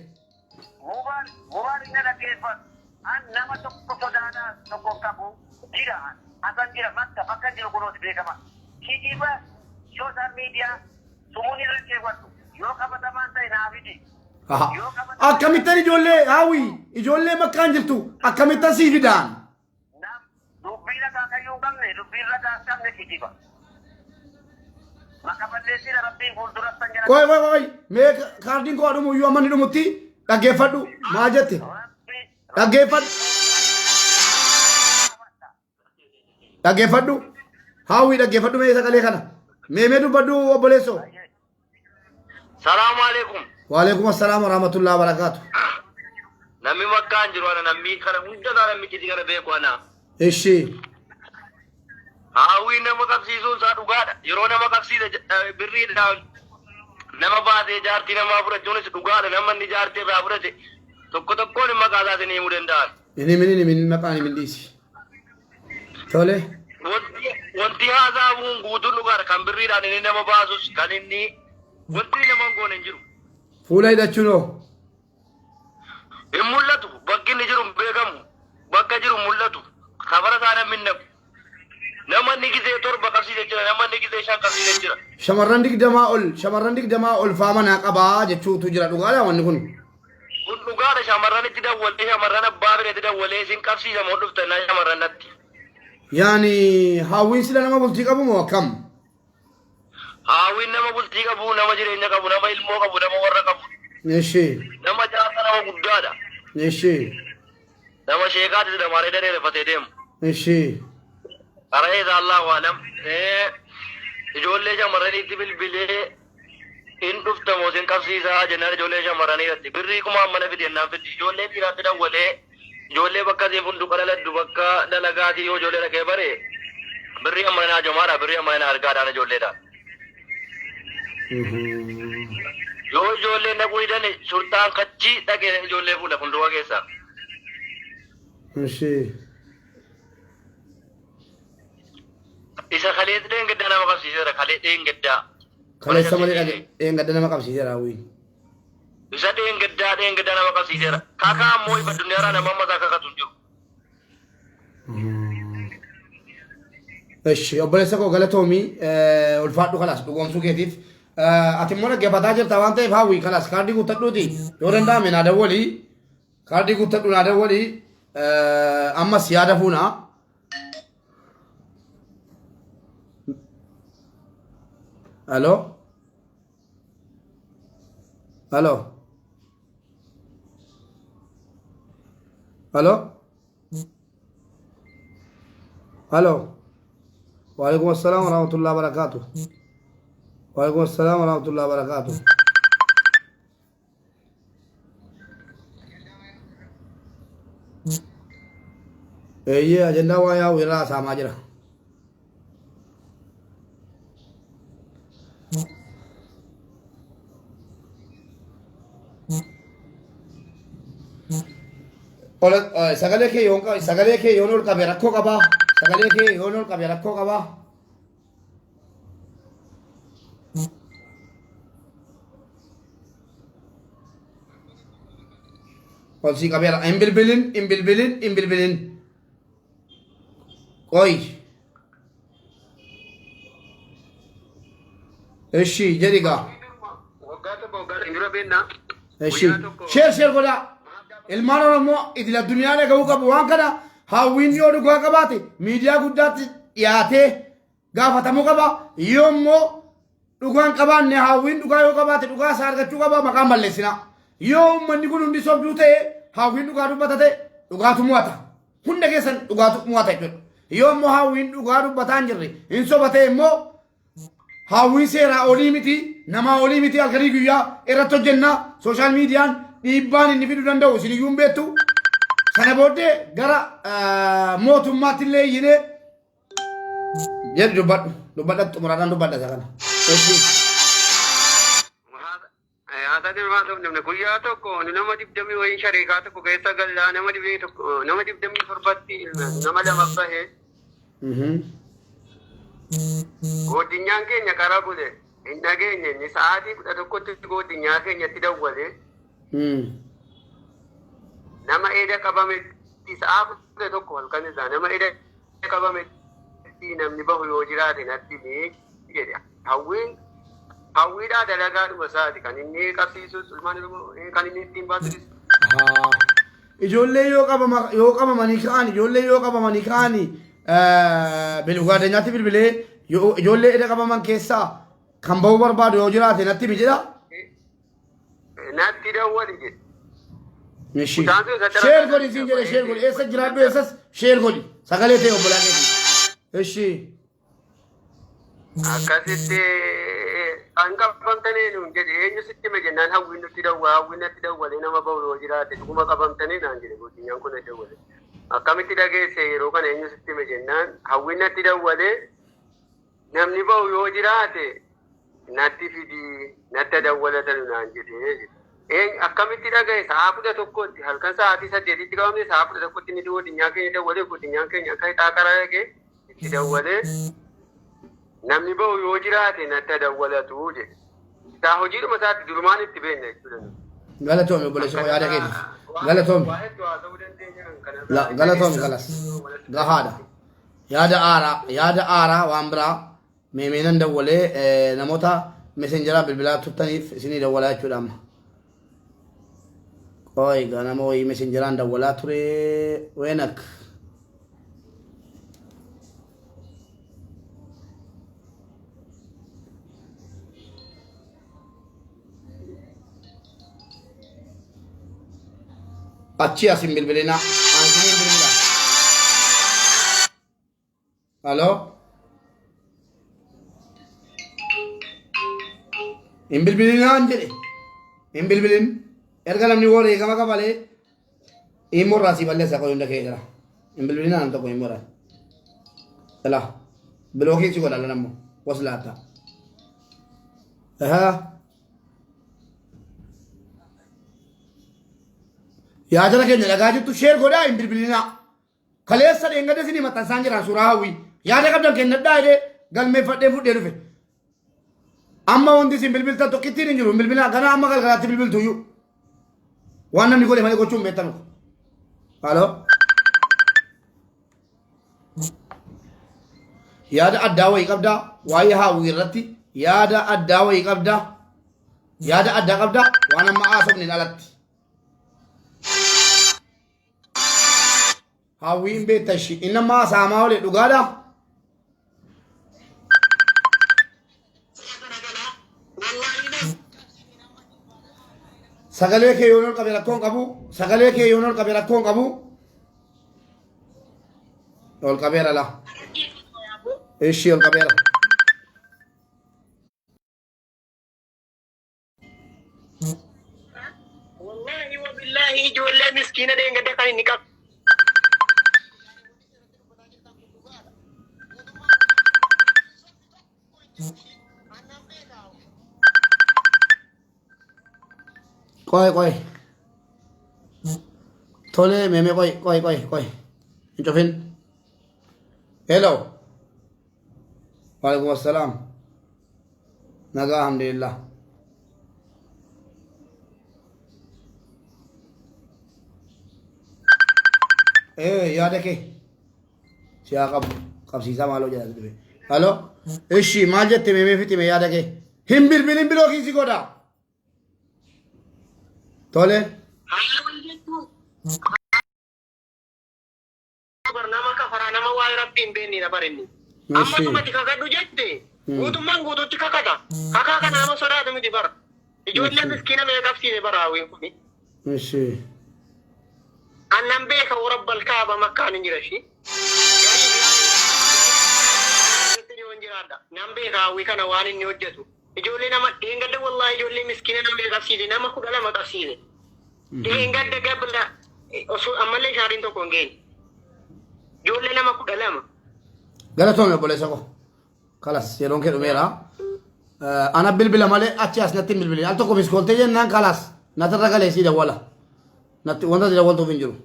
Mubaan inni dhaggeeffatu an nama tokko sodaanaa tokko qabu jira asan jira bakka jiru kunuuti beekama. Kijiba sooshaal miidiyaa sumuun irra keewwatu yoo qabatamaan ta'e naafiti. Akkamittan ijoollee haawwi ijoollee makkaan jirtu akkamittan sii fidaan. Dubbii lagaa kayyuu hin qabne dubbii lagaa qabne kijiba. Koy mee kaardiin koo dhumu iyyuu amma ni dhumutti dhaggeeffadhu maa jette dhaggeeffadhu haawwi dhaggeeffadhu mee sagalee kana mee dubbadhu obboleessoo. Salaamu alaikum. Waalaikum assalaam wa rahmatullahi wa barakatuh. Namni makkaan jiru ana namni kana hundaa namni kiti kana beeku ana. Ishi. Haawwi nama qabsiisuun isaa dhugaadha. Yeroo nama qabsiise birriidhaan nama baasee jaartii namaa fudhachuunis dhugaadha. Nama inni jaartii irraa fudhate tokkoon maqaa isaas ni himuu danda'an. Inni maqaan hin dhiisi. Tole. Wanti haasa'amuun guutuun dhugaadha. Kan birriidhaan inni nama baasus kan inni wanti nama hin goone hin jiru. Fuula hidhachuun hoo? Hin mul'atu bakki inni jiru hin beekamu bakka jiru mul'atu kabara taana minna nama inni gisee torba qabsiisee jira nama inni gisee shan qabsiisee jira. Shamarran digdamaa ol faama naa qabaa jechuutu jira dhugaadha wanni kun. Kun dhugaadha shamarran itti dawwalee shamarran abbaa bineetti dawwalee isin qabsiisamoo dhuftannaa shamarran natti. Yaani hawwiin sila nama bultii qabu moo akkam? Hawwiin nama bultii qabu nama jireenya qabu nama ilmoo qabu nama warra qabu. Eshi. Nama jaarsa nama guddaadha. Eshi. Nama sheekaatti damaree dheereeffatee deemu. Eshi. Karayee isaa waalam ijoollee shamarraniitti bilbilee hin dhuftamoo isin qabsiisaa jennaan ijoollee shamarranii irratti birrii kumaan mana fidennaan fiddi ijoollee dhiiraatti dawwalee ijoollee bakka isin funduqa dhaladdu bakka dalagaatii yoo ijoollee dhaqee bare birrii ammanaa jomaadha birrii ammanaa argaadhaan ijoolleedhaan. Yoo ijoolleen dhaquu hidhani sultaan kachii dhaqee ijoollee fuudha funduqa keessaa. Eshi. Isa kalee dheengaddaa nama qabsiiseera kalee dheengaddaa. Kaleessa malee dheengaddaa nama qabsiiseera hawwiin. Isa dheengaddaa nama qabsiiseera. Kakaa ammoo ifa dunyaarraa nama ammasaa kakatu jiru. Eshi obboleessa koo galatoomii ulfaadhu kalaas dhugoomsuu keetiif. Ati immoo dhaggeeffataa jirta waan ta'eef hawwii kalaas kaardii guuttadhuuti yoo danda'ame naa dawwalii kaardii guuttadhu naa dawwalii ammas yaada fuunaa. Hello? Hello? Hello? Hello? Waalaikum assalam warahmatullahi wabarakatuh. Waalaikum assalam warahmatullahi wabarakatuh. Ye agenda waa yaa wirraa saamaa jira. Sagalee kee yoon ol qabe rakkoo qabaa. Sagalee kee yoon ol qabe rakkoo qabaa. Ol sii qabeera. Hin bilbilin. Qoy. Eshi jedhi gaa. Waggaa tokko waggaa dura beennaa. Eshi. Sheer godhaa. Ilmaan Oromoo idil addunyaa dhagahuu qabu waan kana hawwiin yoo dhugaa qabaate miidiyaa guddaatti dhiyaatee gaafatamuu qaba yoo immoo dhugaan qabaanne hawwiin dhugaa yoo qabaate dhugaa isaa argachuu qaba maqaan balleessina yoo uummanni kun hundi sobduu ta'e hawwiin dhugaa dubbata ta'e dhugaatu mo'ata hunda keessan dhugaatu mo'ata jechuudha yoo immoo hawwiin dhugaa dubbataa hin jirre hin sobate immoo hawwiin seeraa olii miti namaa olii miti halkanii guyyaa irratti hojjennaa sooshaal miidiyaan dhiibbaan inni fiduu danda'u isin iyyuu hin beektu sana booddee gara mootummaatti illee iyyine jedhu dubbadha xumuraadhaan dubbadha isa kana. Haasaan maa ta'u namni guyyaa tokko nama 20 wayii shariikaa tokko keessa gallaa nama 27tti nama lama bahee goddinyaan keenya karaa bule hin dhageenye inni sa'aatii 11tti goddinyaa keenyatti dawwale. Nama eda qabametti sa'a 11 halkan isaa nama eda qabametti namni bahu yoo jiraate natti jedhe hawwiidhaa dalagaadhuma isaati kan inni qabsiisus ilmaan kan inni ittiin baasulis. Ijoollee yoo qabamanii ka'anii bilugaadanyaatti bilbilee ijoollee eda qabaman keessaa kan bahuu barbaadu yoo jiraate natti jedha. Natti dawwali jedhe. Sheer godhi siin jedhe sheer godhi eessa jiraadhu eessas sheer godhi sagalee ta'e obbolaan eegi. Eshi. Akkasitti kan qabamtanii nuun jedhe eenyu sitti hime jennaan hawwiin nutti dawwalee nama bahu yoo jiraate dhuguma qabamtanii naan jedhe goddinyaan kun dawwale. Akkamitti dhageesse yeroo kana eenyu sitti hime jennaan hawwiin natti dawwalee namni bahu yoo jiraate natti fidii natti dawwalatan naan jedhe. Akkamitti dhagaye sa'a 11tti halkan sa'aatii 8tti qabamne sa'a 11tti inni godinyaa keenya dawwalee godinyaa keenya akka ixaa karaa dhagee itti dawwalee namni bahu yoo jiraate natti dawwalatu jedhe. Isaa hojiidhuma isaatti durumaan itti beekna jechuudha. Galatoom obboleessa koo yaada keetis. Galatoom. Galatoom galas. Gahaadha. Yaada aaraa waan biraa meemeenan dawwalee namoota mesenjeraa bilbilaa tuttaniif isinii dawwalaa jechuudha amma. Qoy ganama wayii mesenjeraan dawwalaa ture weenak. Achi asin bilbilina. Ansinin bilbila. Halo? Hin bilbilinaan jedhe. Hin bilbilin. Erga namni warra eegama qabalee immoo irraa si balleessa qoy hunda kee jira. Hin bilbilinaan tokko immoo irraa. Ela bilookii si godha lanammoo was laata. Yaadara keenya dhagaa jirtu sheer godhaa hin bilbilinaa. Kaleessa dheengada isinii maxxansaan jiraan suuraa hawwii. Yaada qabdan kennadhaa jedhee galmeeffadhee fudhee dhufe. Amma wanti isin bilbiltan tokkittiin hin jiru hin bilbilaa ganaa amma galgalaatti bilbiltu iyyuu. Waan namni godhe malee gochuun beektan. Halo? Yaada addaa wayii qabdaa waa'ee hawwii irratti yaada addaa wayii qabdaa yaada addaa qabdaa waan amma haasofne alatti. Hawwiin beektashi innama saamaa olee dhugaadha. Sagalee kee yoon ol qabe rakkoon qabu. Sagalee kee yoon ol qabe rakkoon qabu. Ol qabeera la. Ishii ol qabeera. Wallahi wa billahi ijoollee miskiina deengade kan inni qabu. Coi. Tole meme coi. Intofin. Hello. Waalaikum assalam. Naga alhamdulillah. Yaada kee. Siyaa qabsiisaa maaloo jedha dhufe. Halo. Ishi maal jette meme fitime yaada kee. Hin bilbilin bilookii si godha. Tole. Nama kafara nama waa'ee rabbiin beekni na barinni. Amma tumatti kakadhu jette. Guutummaan guutuutti kakata. Kakaa kana nama sodaatu miti bara. Ijoollee miskiina mee qabsiise bara hawwiin kuni. Ishi. Annan beeka warabbal kaaba makkaan hin jira shi. Nan beeka hawwii kana waan inni hojjetu. Ijoollee nama deengadda wallahi ijoollee miskiina nama qabsiise nama 12 qabsiise. Deengadda gabla osoo ammallee shaariin tokko hin geenye. Ijoollee nama 12. Galatoome obboleessa koo. Kalas yeroon kee dhumeera. Ana bilbila malee achi as natti hin bilbilin. Al tokko miskooltee jennaan kalas natarra galee sii dawwala. Natti wanta dawwaltuuf hin jiru.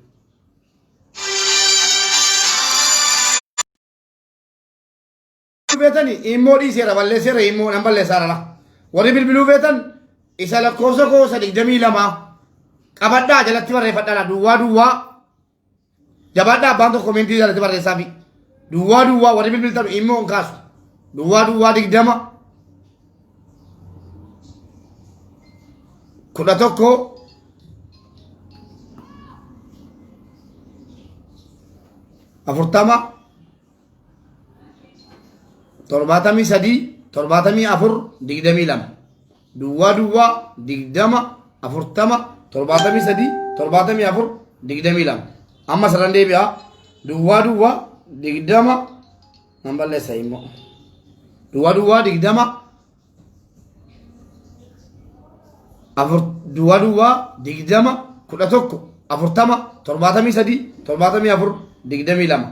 Beetani immoo dhiiseera balleesseera immoo nan balleessaara la. Warri bilbiluu beetan isa lakkoofsa koo 32 qabadhaa jalatti barreeffadhaa duwwaa jabaadhaa abbaan tokko komentii jalatti barreessaafi duwwaa warri bilbiltan immoo hin kaasu duwwaa 20 11 40 torbatamii 22 duwwaa 20 40 torbaatamii 22 amma sadan deebi'a duwwaa 20 nan balleessa immoo duwwaa 20 duwwaa 20 11 40 torbaatamii 22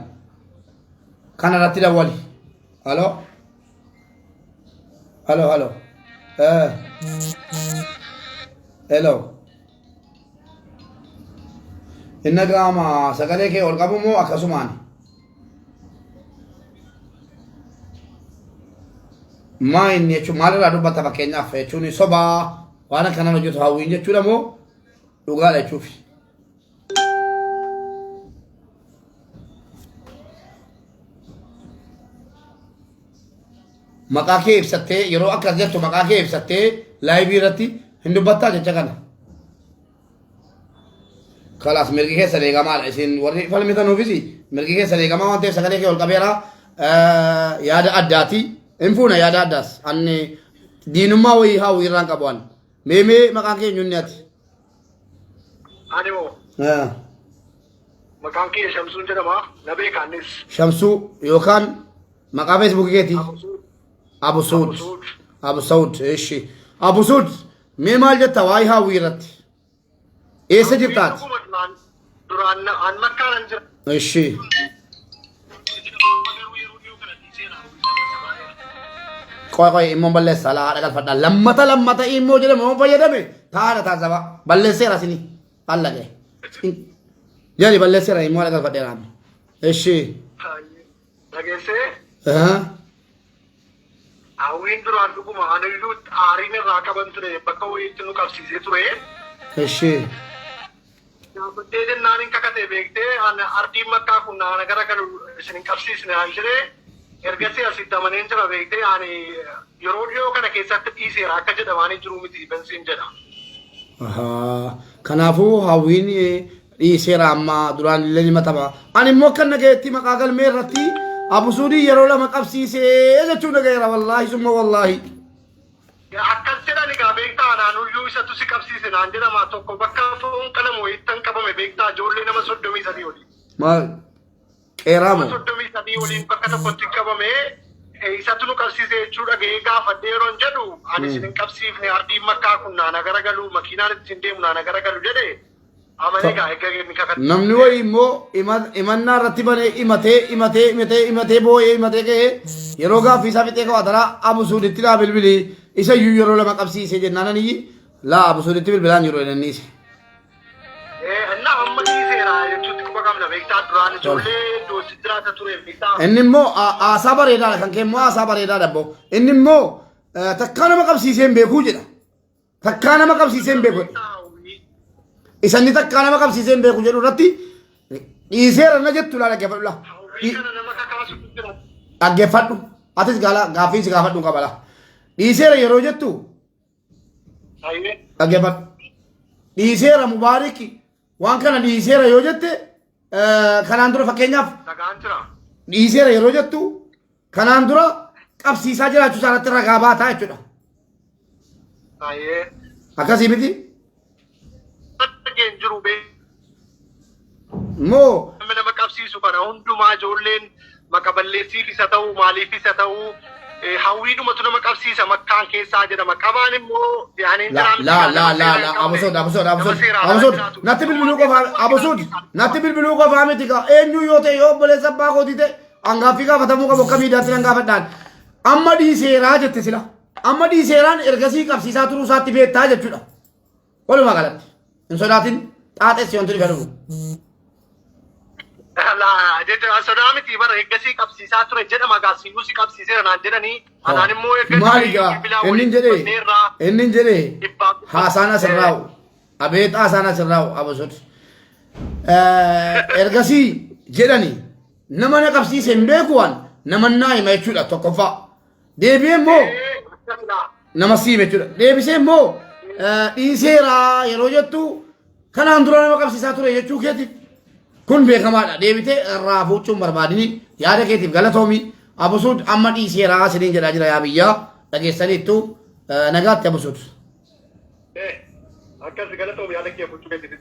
kana irratti dawwali. Halo. Hello. Inna gama sagalee kee ol qabu moo akkasumaan? Maa inni jechuun maalirraa dubbata fakkeenyaaf jechuun sobaa waan akkanaan hojjetu hawwiin jechuudha moo dhugaadha jechuufi. Maqaa kee ibsattee yeroo akkas jettu maqaa kee ibsattee laayivii irratti hin dubbattaa jecha kana. Kalaas mirgi keessa eegamaadha isin warri falmitanuufis mirgi keessa eegamaa waan ta'eef sagalee kee ol qabeera yaada addaati hin fuuna yaada addaas anni diinummaa wayii haawuu irraan qabu an meemee maqaan kee eenyuun ati. Ani moo maqaan kee Shamsuun jedhama na beekaanis. Shamsuu yookaan maqaa feesbuukii keeti. Abu Suud. Abu Suud eeshi. Abu Suud mee maal jetta waa'ee haawuu irratti. Eessa jirtaati? Duraan an makkaanan jira. Eeshi. Qoy immoo balleessa haadha galfadha. Lammata immoo jedhama immoo fayyadame taa'aadha taasisa balleesseera sini. Allaqee. Jali balleesseera immoo haadha galfadheera. Eeshi. Dhageessee. Hawwiin duraan dhuguma aniyyuu aariin irraa qaban ture bakka wayiitti nu qabsiisee ture. Eeshi. Yaabattee jennaan hin kakatee beektee ardiin makkaa kun naana gara galu isin hin qabsiisne aan jedhee ergasii asitti amaneen jira beektee ani yeroo dhiyoo kana keessatti dhiiseera akka jedhamaanii jiru miti bensiin jedha. Kanaafuu hawwiin dhiiseera amma duraan illee ni matama. Ani immoo akka nagayetti maqaa galmee irratti Abu Suudii yeroo lama qabsiisee jechuun nagayeera wallaahi summa wallaahi. Akkas jedhan egaa beektaa naannoyyuu isatu si qabsiise naan jedhama tokko bakka foon qalamu ittan qabame beektaa ijoollee nama 33 olii. Maal qeeraamo. 33 oliin bakka tokkotti qabame isatu nu qabsiise jechuudha gahee gaafadhee yeroon jedhu ani isin hin qabsiifne ardiin makkaa kun naana gara galu makiinaan ittiin deemu naana gara galu jedhe amanee gaa egaa inni kakadhe. Namni wayii immoo imannaa irratti banee himatee boo'ee himatee ka'ee yeroo gaaffii isaa fixee qabaatara Abu Suuditti dhaa bilbilii isa iyyuu yeroo lama qabsiisee jennaan aniyyi laa Abu Suuditti bilbilaan yeroo jedhaniise. Innaa amma dhiiseera jechuutti quba qabna beektaa duraan ijoollee doosi jiraata ture beektaa. Inni immoo haasaa bareedaadha kan kee immoo haasaa bareedaadha boo inni immoo takkaa nama qabsiisee hin beekuu jedha takkaa nama qabsiisee hin beeku isanni takkaa nama qabsiisee hin beeku jedhu irratti dhiiseera na jettu laa dhaggeeffadhu laa. Dhaggeeffadhu atis gaaffii si gaafadhu qabala. Dhiiseera yeroo jettu dhaggeeffadhu. Dhiiseera Mubaariki waan kana dhiiseera yoo jette kanaan dura fakkeenyaaf dhiiseera yeroo jettu kanaan dura qabsiisaa jiraachuu isaarratti ragaa baataa jechuudha. Akkasii miti? Moo nama qabsiisu kana hundumaa ijoolleen maka balleessiif isa ta'uu maaliif isa ta'uu hawwiidhumatu nama qabsiisa makkaan keessaa jedhama qabaan immoo yaaniin Abusuud natti bilbiluu qofaa Abusuud natti bilbiluu qofaa miti ka eenyu yoo ta'e yoo obboleessa abbaa kootii ta'e angaaffii gaafatamuu qabu akka miidiyaatti nan gaafadhaan amma dhiiseeraa jette sila amma dhiiseeraan ergasii qabsiisaa turuu isaatti beektaa jechuudha walumaa galatti hin sodaatin xaaxessi wanti dhufe dhufu. Sodaa miti bara eeggasii qabsiisaa ture jedhama gaasiyyuu si qabsiiseera naan jedhanii anaan immoo inni jedhee haasaan asirraa'u abeet haasaan asirraa'u Abusuud ergasii jedhanii nama na qabsiise hin beeku waan nama naa hima jechuudha tokkoffaa deebi'ee immoo nama siime jechuudha deebisee immoo dhiiseera yeroo jettu kanaan dura nama qabsiisaa ture jechuu keetiif kun beekamaadha deebitee irraa fuuchuun barbaadini yaada keetiif galatoomi Abusuud amma dhiiseeraa siniin jedhaa jira yaa biyyaa dhageessaniittu nagaatti Abusuud. Akkas galatoomi yaada kee fuuchuu keetiif.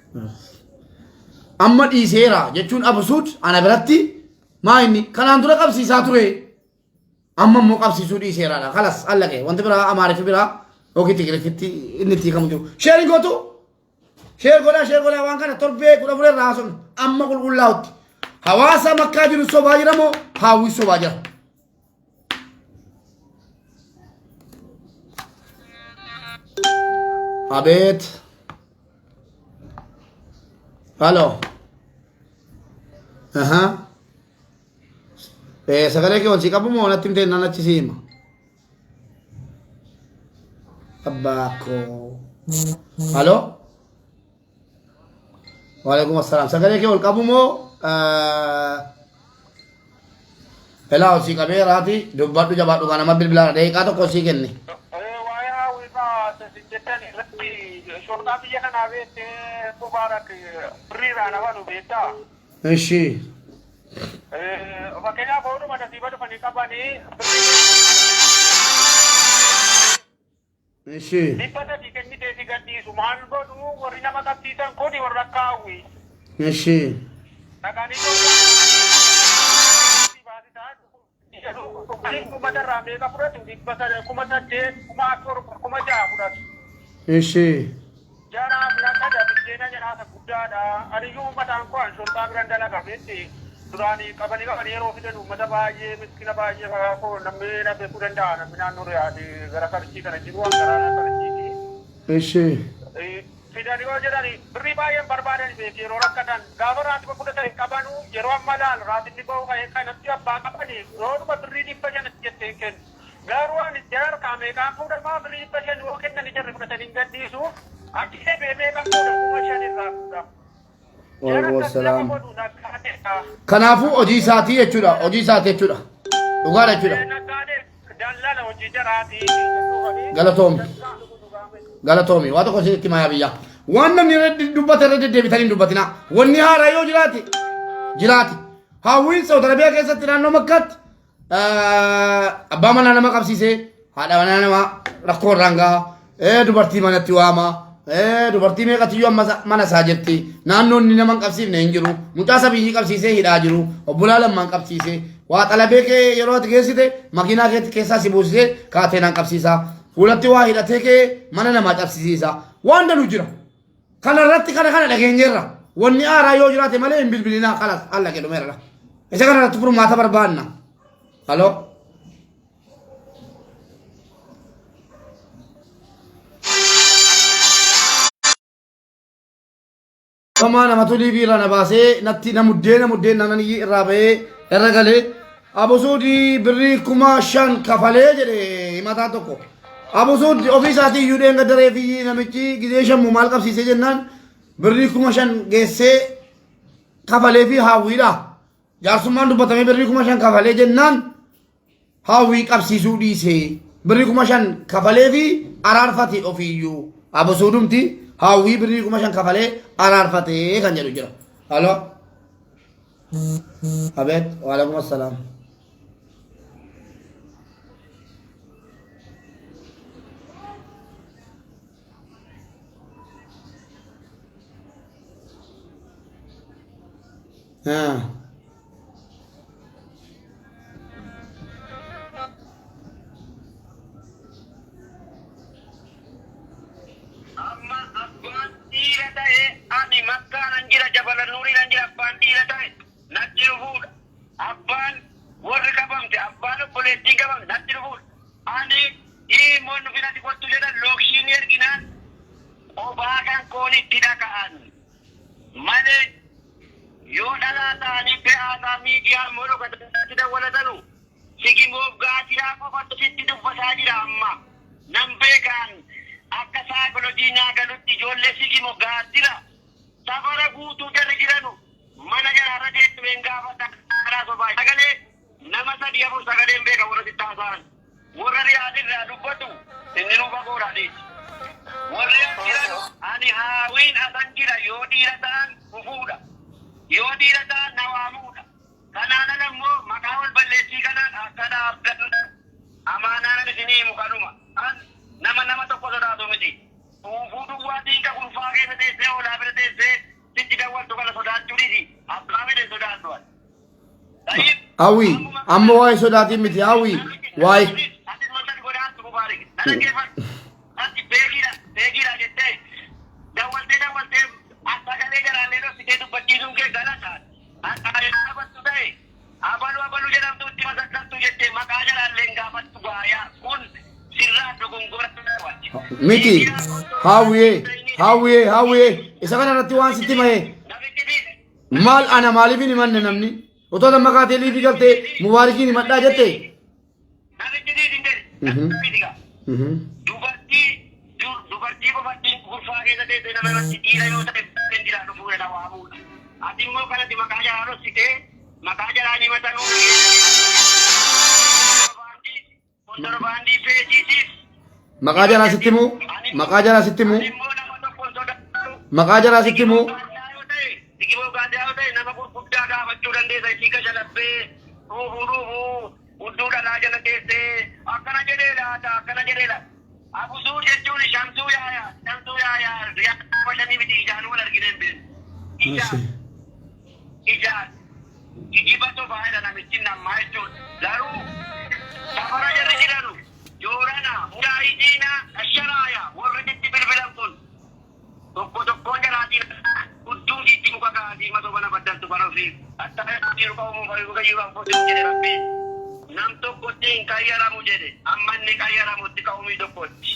Amma dhiiseera jechuun Abusuud ana biratti maa inni kanaan dura qabsiisaa ture amma immoo qabsiisuu dhiiseeraadha kalas allaqee wanti biraa amaarifi biraa yookiin tigirifitti inni itti hiikamu jiru. Sheerii gootu sheer godhaa waan kana torbee kudha fure irraa sun amma qulqullaa'utti hawaasa makkaa jiru sobaa jira moo haawwii sobaa jira. Abeet. Halo. Sagalee kee wal si qabu moo natti himtee naan achi si hima. Abbaa koo. Halo. वालेकुम अस्सलाम सगले के welcome mo pela usi kabe rati dubbadhu jabadhu kana ma bilbila deeqa tokko si kenne Waya wiba sesijetan irratti shortaa biyya kanaa beekte Mubaarak birriidhaan hawanu beektaa. eshi Fakkeenyaaf ooluma nasiiba dhufanii qabanii eshi dhibba sadii kennitee si gadhiisu maal godhu warri nama qabsiisan kuni warra akka hawwi. eshi Dhaqanii kuma darraa meeqa fudhatu dhibba kuma saddeet kuma torba kuma jaha fudhatu. eshi Jaraaf lakkada biddeena jedhaasa guddaadha. Aniyyuu uummataan koo an shortaa biran dalaga beekte duraanii qabanii yeroo fidan uummata baay'ee miskina baay'ee fagaa koo namni na beekuu danda'a namni naannoo yaade gara qarshii kana jiru waan garaa qarshii. eshi Fidanii yoo jedhani birrii baay'een barbaadan beekte yeroo rakkatan gaafa raatima fudhatan hin qabanu yeroo amma laal raatinni ba'uu ka'ee kanatti abbaa qabani rooduma birrii dhibba shanatti jettee kennu. Garuu ani jar kaameeqaan fuudhamaa birrii dhibba shan yoo kennani jarri fudhatan hin gadhiisu achi beemeeqaan fuudha kuma shan irraa fuudha. Waalaikum assalam kanaafuu hojii isaatii jechuudha hojii isaatii jechuudha dhugaadha jechuudha Dallala hojii jaraatii. galatoomi waa tokko isinitti mayaa biyya waan namni irra dubbate irra deddeebitanii hin dubbatina wanni haaraa yoo jiraate hawwiin Saudi Arabiyaa keessatti naannoo Makkaatti abbaa manaa nama qabsiisee haadha manaa nama rakkoo irraan gaha dubartii manatti waama dubartii meeqatiyyuu mana isaa jirti naannoo inni nama hin qabsiifne hin jiru mucaa sabiyyii qabsiisee hidhaa jiru obbolaa lammaan qabsiisee waa xalabee kee yeroo ati geessite makiinaa keetti keessaa si buusisee kaateenaan qabsiisaa fuulatti waa hidhatee kee mana namaa cabsisiisa waan danuu jira kana irratti kana dhageenyeerra wanni haaraa yoo jiraate malee hin bilbilinaa kalas alla jedhumeerra isa kana irratti furmaata barbaanna halo Kama nama tuli bira na baasee natti na muddeen nanan irraa bahee irra galee Abusuudi birrii kuma shan kafalee jedhe himataa tokko Abusuudi ofii isaatii iyyuu dheenga daree fi namichi gizee shammu maal qabsiisee jennaan birrii kuma shan geessee kafalee fi haawwiidha jaarsummaan dubbatamee birrii kuma shan kafalee jennaan haawwii qabsiisuu dhiisee birrii kuma shan kafalee fi araarfate ofii iyyuu Abusuudumti haawwii birrii kuma shan kafalee araarfatee kan jedhu jira halo abeet waalaikum assalaam Awi, amma waa'ee sodaatiin miti awi waa'ee. Miti hawwee isa kana irratti waan sitti mahee maal ana maaliif hin himanne namni otoo damma kaatee liifii galtee mubaarikiin himadhaa jette. Dubartii dubartii qofaatti gurfaa keessa teessee nama irratti dhiira yoo ta'e jira dhufuu dha waamuudha. Ati immoo kanatti maqaa jalaa rossite maqaa jalaa ni matanuu kontorbaandii feesiitiif Maqaa jalaa sitti himuu? Maqaa jalaa sitti himuu? immoo nama tokkoon sodaatu. Maqaa jalaa sitti himuu? Digiboo gaadaa yoo ta'e nama gurguddaa gaafachuu dandeessa isii kasha labbee ruufuu hudduu dhalaa jala teessee akkana jedhee laata akkana jedhee laata. Abusuu jechuun shamsuu yaaya riyaa shanii miti ijaan wal argine hin beeku. Ijaan kijiba sobaayedha namichi namaa jechuudha. Garuu safara jarri jedhanu joorana muraayidiina asharaaya warri itti bilbilan kun tokkoon jalaatiin hudduu itti muka kaasii masoo bana baddantu bara ofii attana jiru qawmuun fayyuu gayyuu anfootiin jedhe rabbiin. Nam tokkotti hin qayyaramu jedhe amma inni qayyaramutti qawmii tokkotti.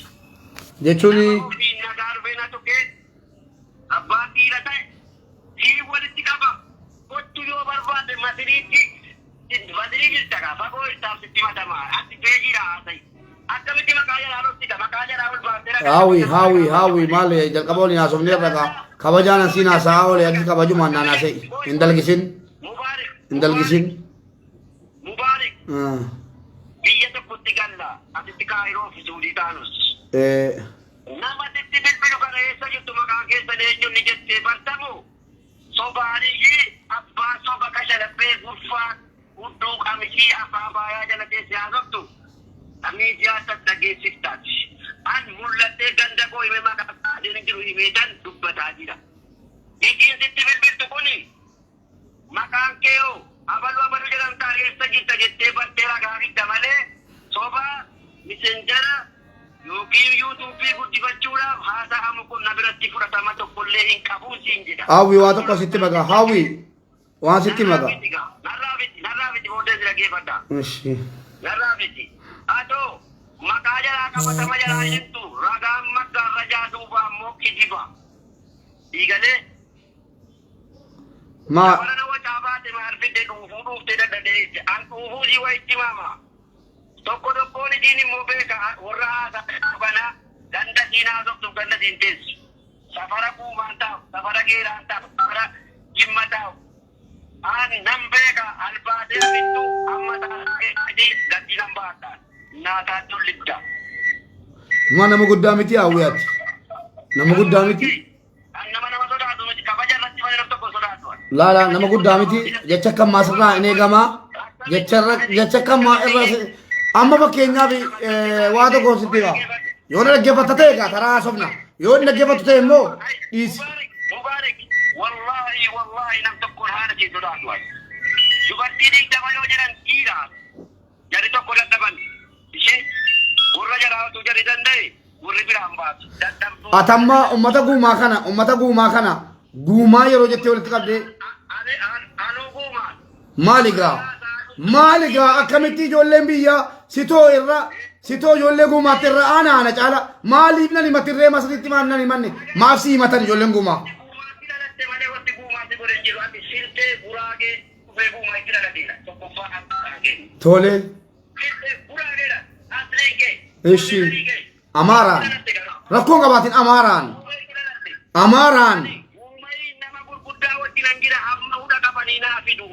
Jechuun Nagaa rufeena tokkee abbaan dhiira ta'e sii walitti qaba. Kottu yoo barbaade masiriitti jirta kaa fagoo irtaaf sitti matamaa ati feejiidha haasa'i. Akkamitti maqaa jalaa rossita maqaa jalaa ol baaftee haawi maal jalqaba waliin haasofne irra kaa kabajaan ansiin haasaa oole akki kabajumaan naan haasa'e hin dalgisin hin dalgisin. Mubaarik biyya tokkotti galla asitti kaayiroo fi suudii taanus. Nama sitti bilbilu kana eessa jirtu maqaa keessa eenyuun ni jettee bartamu sobaaniyyii abbaan soba kasha labbee gurfaa hudduu qamishii afaa baayaa jala teessee haasoftu namni siyaasa dhageessiftaati. An mul'attee ganda koo hime maqaa adeemin jiru himeetan dubbataa jira. Ijiin sitti bilbiltu kuni maqaan kee hoo abalu jedhamtaa eessa jirta jettee bartee ragaa fidda malee soba misenjara yookiin yuutuubii guddifachuudhaaf haasa'amu kun na biratti fudhatama tokkollee hin qabuun siin jedha. Hawwi waa tokko sitti magaa hawwi waan sitti magaa. Narraa miti booddee si dhaggeeffadha. Ishi. Narraa miti. Atoo maqaa jalaa qabatama jalaa jettu ragaan maggaarrajaa duubaa immoo kijiba. Dhiigalee. Maa Warana wacaa baate maal fidde dhuuftee dadhadeesse an dhuufuu sii wayitti maama. Tokkoon isiin immoo beeka warra haasaa bana ganda siin haasoftu ganda siin teessu. Safara kuumaan taa'u, safara geeraan taa'u, safara jimma taa'u. An nan beeka albaatee fiddu amma taa'ee gatti nan baadhaan. Naataan tullidda. maa nama guddaa miti hawwiyaatti. Nama guddaa miti. An nama sodaatu miti kabaja irratti malee nam tokko sodaatu. Laala nama guddaa miti jecha kan maasirraa hin eegamaa jecha kan maa irra amma fakkeenyaaf waa tokko sitti hima yoo na dhaggeeffatta ta'e egaa taraa haasofna yoo inni dhaggeeffattu ta'e immoo dhiisi. Mubaarik wallahi nam tokkoon haala siin sodaatu. Dubartii digdama yoo jedhan dhiira jari tokko dadhaban ishee gurra jaraatu jari danda'e gurri biraan baatu dadhabduu. Atamma ummata guumaa kana guumaa yeroo jettee walitti qabdee Anuu guumaan. maali gaa akkamitti ijoolleen biyya sitoo ijoollee guumaatti irra ana caala maaliif nan himatirree masriitti maaf nan himanne maaf si himatan ijoolleen guumaa. Guumaatti dhalatte malee wanti guumaatti godhe jiru ati siltee guraagee dhufee guumaa itti dhalateedha tokkoffaa guraagee. Tole. Siltee guraageedha aslee kee. Ishi. Amaaraan. Rakkoon qabaatiin Amaaraan. Uummayi nama gurguddaa wajjin an jira amma hunda qabanii naa fidu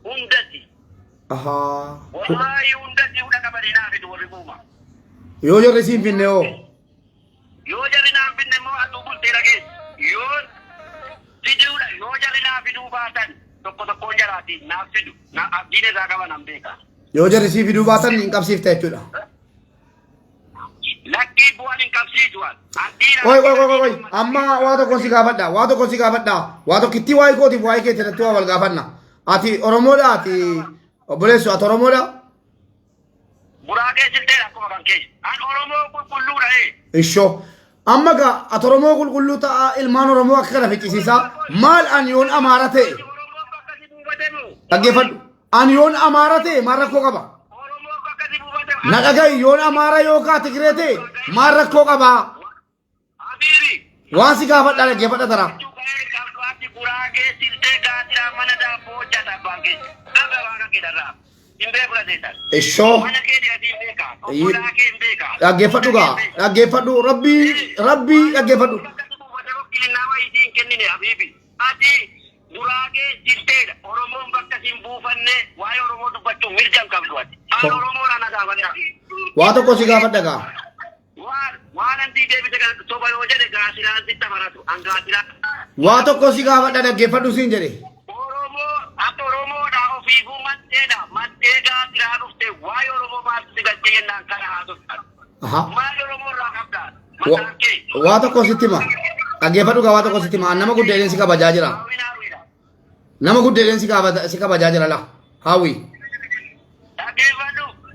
hundatti. Ahaa. Wallahi hundatti hunda qabanii naa fidu warri guumaa. Yoo jarri siin finne hoo. Yoo jarri naa finne immoo aduu bultee dhageessu. Yoo fiduudha yoo jarri naa fiduu baatan tokkoon jaraatiin naaf fidu. Na abdiin irraa qaban an beeka. Yoo jarri sii fiduu baatan hin qabsiifta jechuudha. Lakkii bu'aan hin qabsiisuwan. Oi. Amma waa tokko si gaafadha. Waa tokkittii waa'ee kootiif waa'ee keetti irratti waa wal gaafanna. Ati Oromoodha ati obboleessu ati Oromoodha? Guraagee silteedha akkuma kan keessa. An Oromoo qulqulluudha Ishoo. Amma gaa ati Oromoo qulqulluu ta'a ilmaan Oromoo akka kana ficcisiisaa maal an yoon Amaara ta'e? Oromoo bakka si buufatemu. Dhaggeeffadhu. An yoon Amaara ta'e maal rakkoo qaba? Oromoo bakka si buufatemu. Na dhagahi yoon Amaara yookaan Tigiree ta'e maal rakkoo qaba? Abiiri. Waan si gaafadha dhaggeeffadha tara. Guraagee siltee gaatiraa mana daabboo hojjata abbaan keessa. Dhaga waan akkiidharraa. Hin beeku lateessan. Ishoo. Mana kee dhiyatii hin beekaa. Obbolaa kee hin beekaa. Dhaggeeffadhu gaa. Dhaggeeffadhu rabbii dhaggeeffadhu. Bakka si buufate bokkiin nama isin kennine habibi ati duraage jitteedha oromoon bakka sin buufanne waa'ee oromoo dubbachuu mirgan qabdu ati aan oromoo ana gaafadha waa tokko si gaafadha gaa waan anti deebite kan toba yoo jedhe gaasilaan sitta maratu an gaasilaan waa tokko si gaafadha dhaggeeffadhu siin jedhe oromoo akka oromoodha ofiifuu maddeedha maddee gaasilaan dhufte waa'ee oromoo maaltu si galchee jennaan kana haasoftan maal oromoo irraa qabdaa mataan kee waa tokko sitti hima dhaggeeffadhu gaa waa tokko sitti hima nama guddeeleen si kabajaa jira nama guddeeleen si kabajaa jira la haawi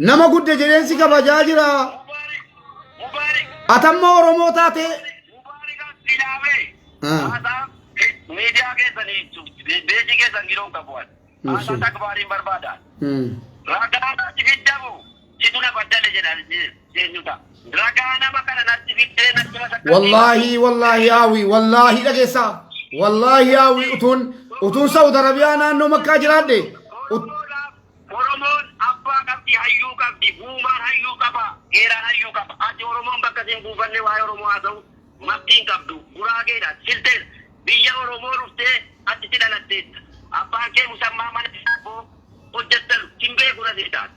nama gudde jedheen si kabajaa jira atamma oromoo taate media keessanii beeji keessan giroon qabuwan haasaa takbaariin barbaadan ragaa natti fiddamu situ na baddale jedhan jeenyuta ragaa nama kana natti fiddee natti masakka wallahi haawi wallahi dhageessa wallahi haawi utuun Saudi Arabiyaa naannoo Makkaa jiraadhe oromoon abbaa qabdi hayyuu qabdi buumaan hayyuu qaba geeraan hayyuu qaba ati oromoon bakka siin buufanne waa'ee oromoo haa ta'u mabdiin qabdu guraageedha silteen biyya oromoo dhuftee ati si dhalatteetta abbaan kee musammaa mana hojjettan sin beekura seetaan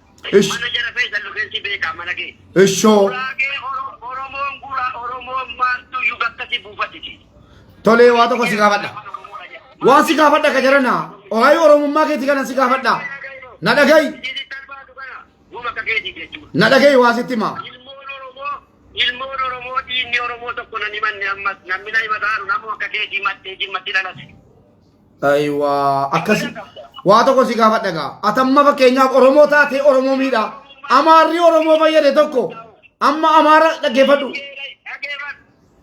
mana jara feesan lufeensi beekaa mana kee ishoo guraagee oromoon maaltu bakka si buufatiti tolee waa tokko si gaafadha waan si gaafadha ka jarana waa'ee oromummaa keetii kana si gaafadha na dhagayi na dhagayi waa sitti hima ilmoon oromoo diinni oromoo tokko nan himanne ammas namni na himataaru namoo akka keetii mattee jimmatti dhalate aywa akkasi waa tokko si gaafadha gaa atamma fakkeenyaaf oromoo taate oromoo miidha amaarri oromoo fayyade tokko amma amaara dhaggeeffadhu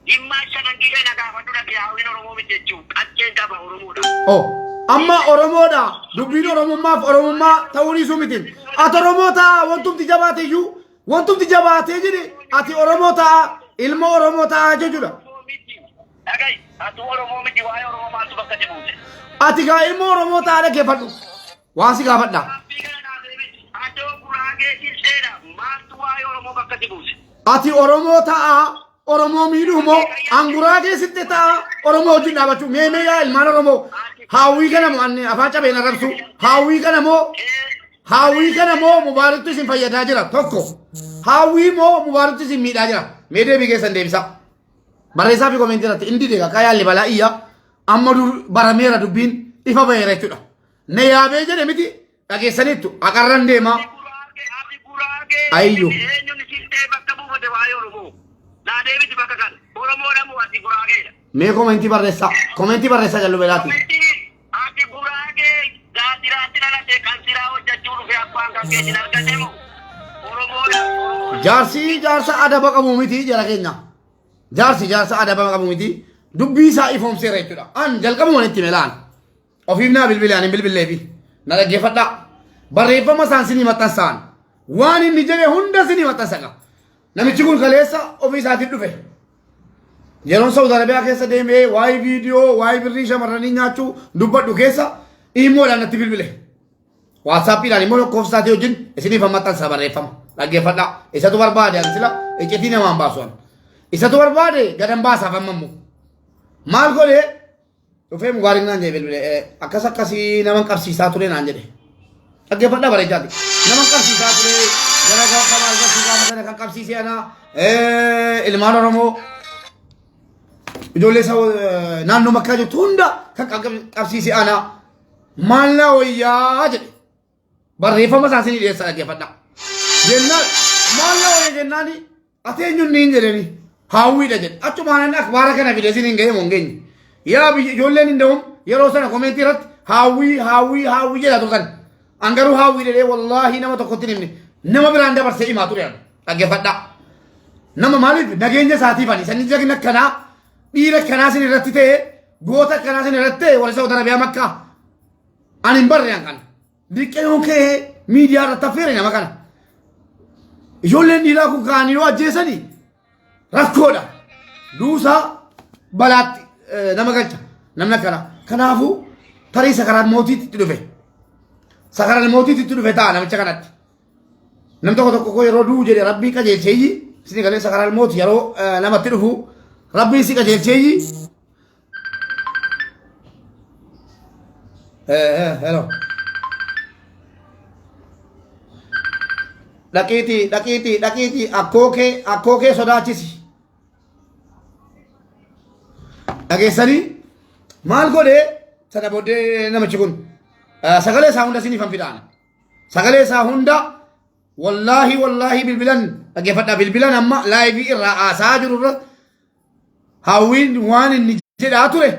dhimmaa shanan gilee na gaafadhu dhagee hawwiin oromoo miti jechuun qacceen qaba oromoodha amma oromoodha dubbiin oromummaa ta'uu dhiisuu miti ati oromoo ta'a wantumti jabaate iyyuu wantumti jabaatee jedhe ati oromoo ta'a ilma oromoo ta'a jechuudha dhagayi ati oromoo miti waa'ee oromoo maaltu bakka jibuute ati gaa ilma oromoo ta'a dhaggeeffadhu waan si gaafadha atoo guraagee silteedha maaltu waa'ee oromoo bakka jibuute ati oromoo ta'a oromoo miidhumoo anguraagee sitte ta'a oromoo wajjin dhaabachuu meemee yaa ilmaan oromoo haawwii kana moo anne afaan cabeen arrabsu haawwii kana moo mubaaraktu isin fayyadaa jira tokko haawwii moo mubaaraktu isin miidhaa jira mee deebii keessan deebisa barreessaa fi koomeentii irratti indi deega kaa yaalli balaa iyya amma barameera dubbiin ifa baheera jechuudha na yaabee jedhe miti dhageessaniittu aqarran deemaa ayyo mee koomeentii barreessaa jallu beelaati jaarsa adaba qabu miti jala keenya jaarsa adaba qabu miti dubbii isaa ifoomseera jechuudha an jalqabuma itti meelaan ofiif naa bilbilaan hin bilbilleefi na dhaggeeffadha barreeffama isaan sinii maxxansaan waan inni jedhe hunda sinii maxxansaqa namichi kun kaleessa ofii isaatiin dhufe yeroon Saudi Arabiyaa keessa deemee waa'ee viidiyoo waa'ee birrii shamarranii nyaachuu dubbadhu keessa imoodhaan natti bilbile waatsaappiidhaan immoo lakkoofsaatii wajjin isiniif maxxansa barreeffama dhaggeeffadha isatu barbaade ani sila iccitii namaan baasuan isatu barbaade gadan baasaaf ammammu maal godhe dhufee mugaarii naan jedhe bilbile akkasii naman qabsiisaa ture naan jedhe dhaggeeffadha bareechaati naman qabsiisaa ture gara gaafa maal qabsiisaa sana kan qabsiisee ana ilmaan oromoo ijoollee isaa naannoo Makkaa jirtu hunda kan qabsiise ana maal na wayyaa jedhe barreeffama isaa sinii dhiyeessa dhaggeeffadha jennaan maal na wayya jennaani ati eenyuun niin jedheni haawwiidha jedhe achumaan akbaara kana fide siniin ga'ee moon geenye yaa ijoolleen hin da'um yeroo sana koomeentii irratti haawwii jedha turtan angaruu haawwii jedhee wallaahi nama tokkotti himne nama biraan dabarsee himaa ture dhaggeeffadha nama maaliif nageenya isaatiif ani sanni jagna akkanaa dhiira akkanaa sin irratti ta'e goota akkanaa sin irratti ta'e warra Saudi Arabiyaa Makkaa ani hin barre kan diqqeeyoon kee miidiyaa irratti affeere nama kana ijoolleen dhiiraa kun ka'anii yoo ajjeesanii rakkoodha duusaa balaatti nama galcha namni akkana kanaafuu tarii sakaraan mootiitti dhufe sakaraan mootiitti dhufe ta'a namicha kanatti nam tokko yeroo duu jedhe rabbii qajeelcheeyyi isin galee sakaraan mootii yeroo namatti dhufu rabbii si qajeelcheeyyi hello. Dhaqiti akkoo kee sodaachisi. Dhageessanii maal godhee sana booddee namichi kun sagalee isaa hunda isiniif hanfidhaan. Sagalee isaa hunda wallaahi bilbilan dhaggeeffadhaa bilbilan amma laayivii irraa haasaa jiru irra hawwiin waan inni jedhaa ture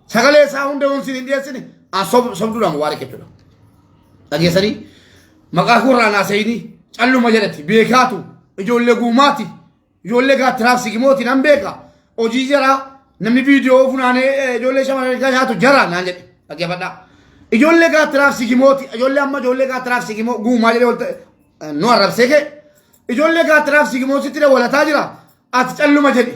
sagalee isaa hunda waan isin hin dhiyeessine sobduudhaan waa jechuudha. Dhageessanii maqaa kurraa naasayini calluma jedhatti beekaatu ijoollee guumaati ijoollee gaattiraaf sigimooti nan beeka hojii jaraa namni viidiyoo funaanee ijoollee shamarree nyaatu jara naan jedhe dhaggeeffadhaa. Ijoollee gaattiraaf sigimooti ijoollee amma ijoollee gaattiraaf sigimoo guumaa jedhee nu arrabsee kee ijoollee gaattiraaf sigimoo sitti walataa jira ati calluma jedhi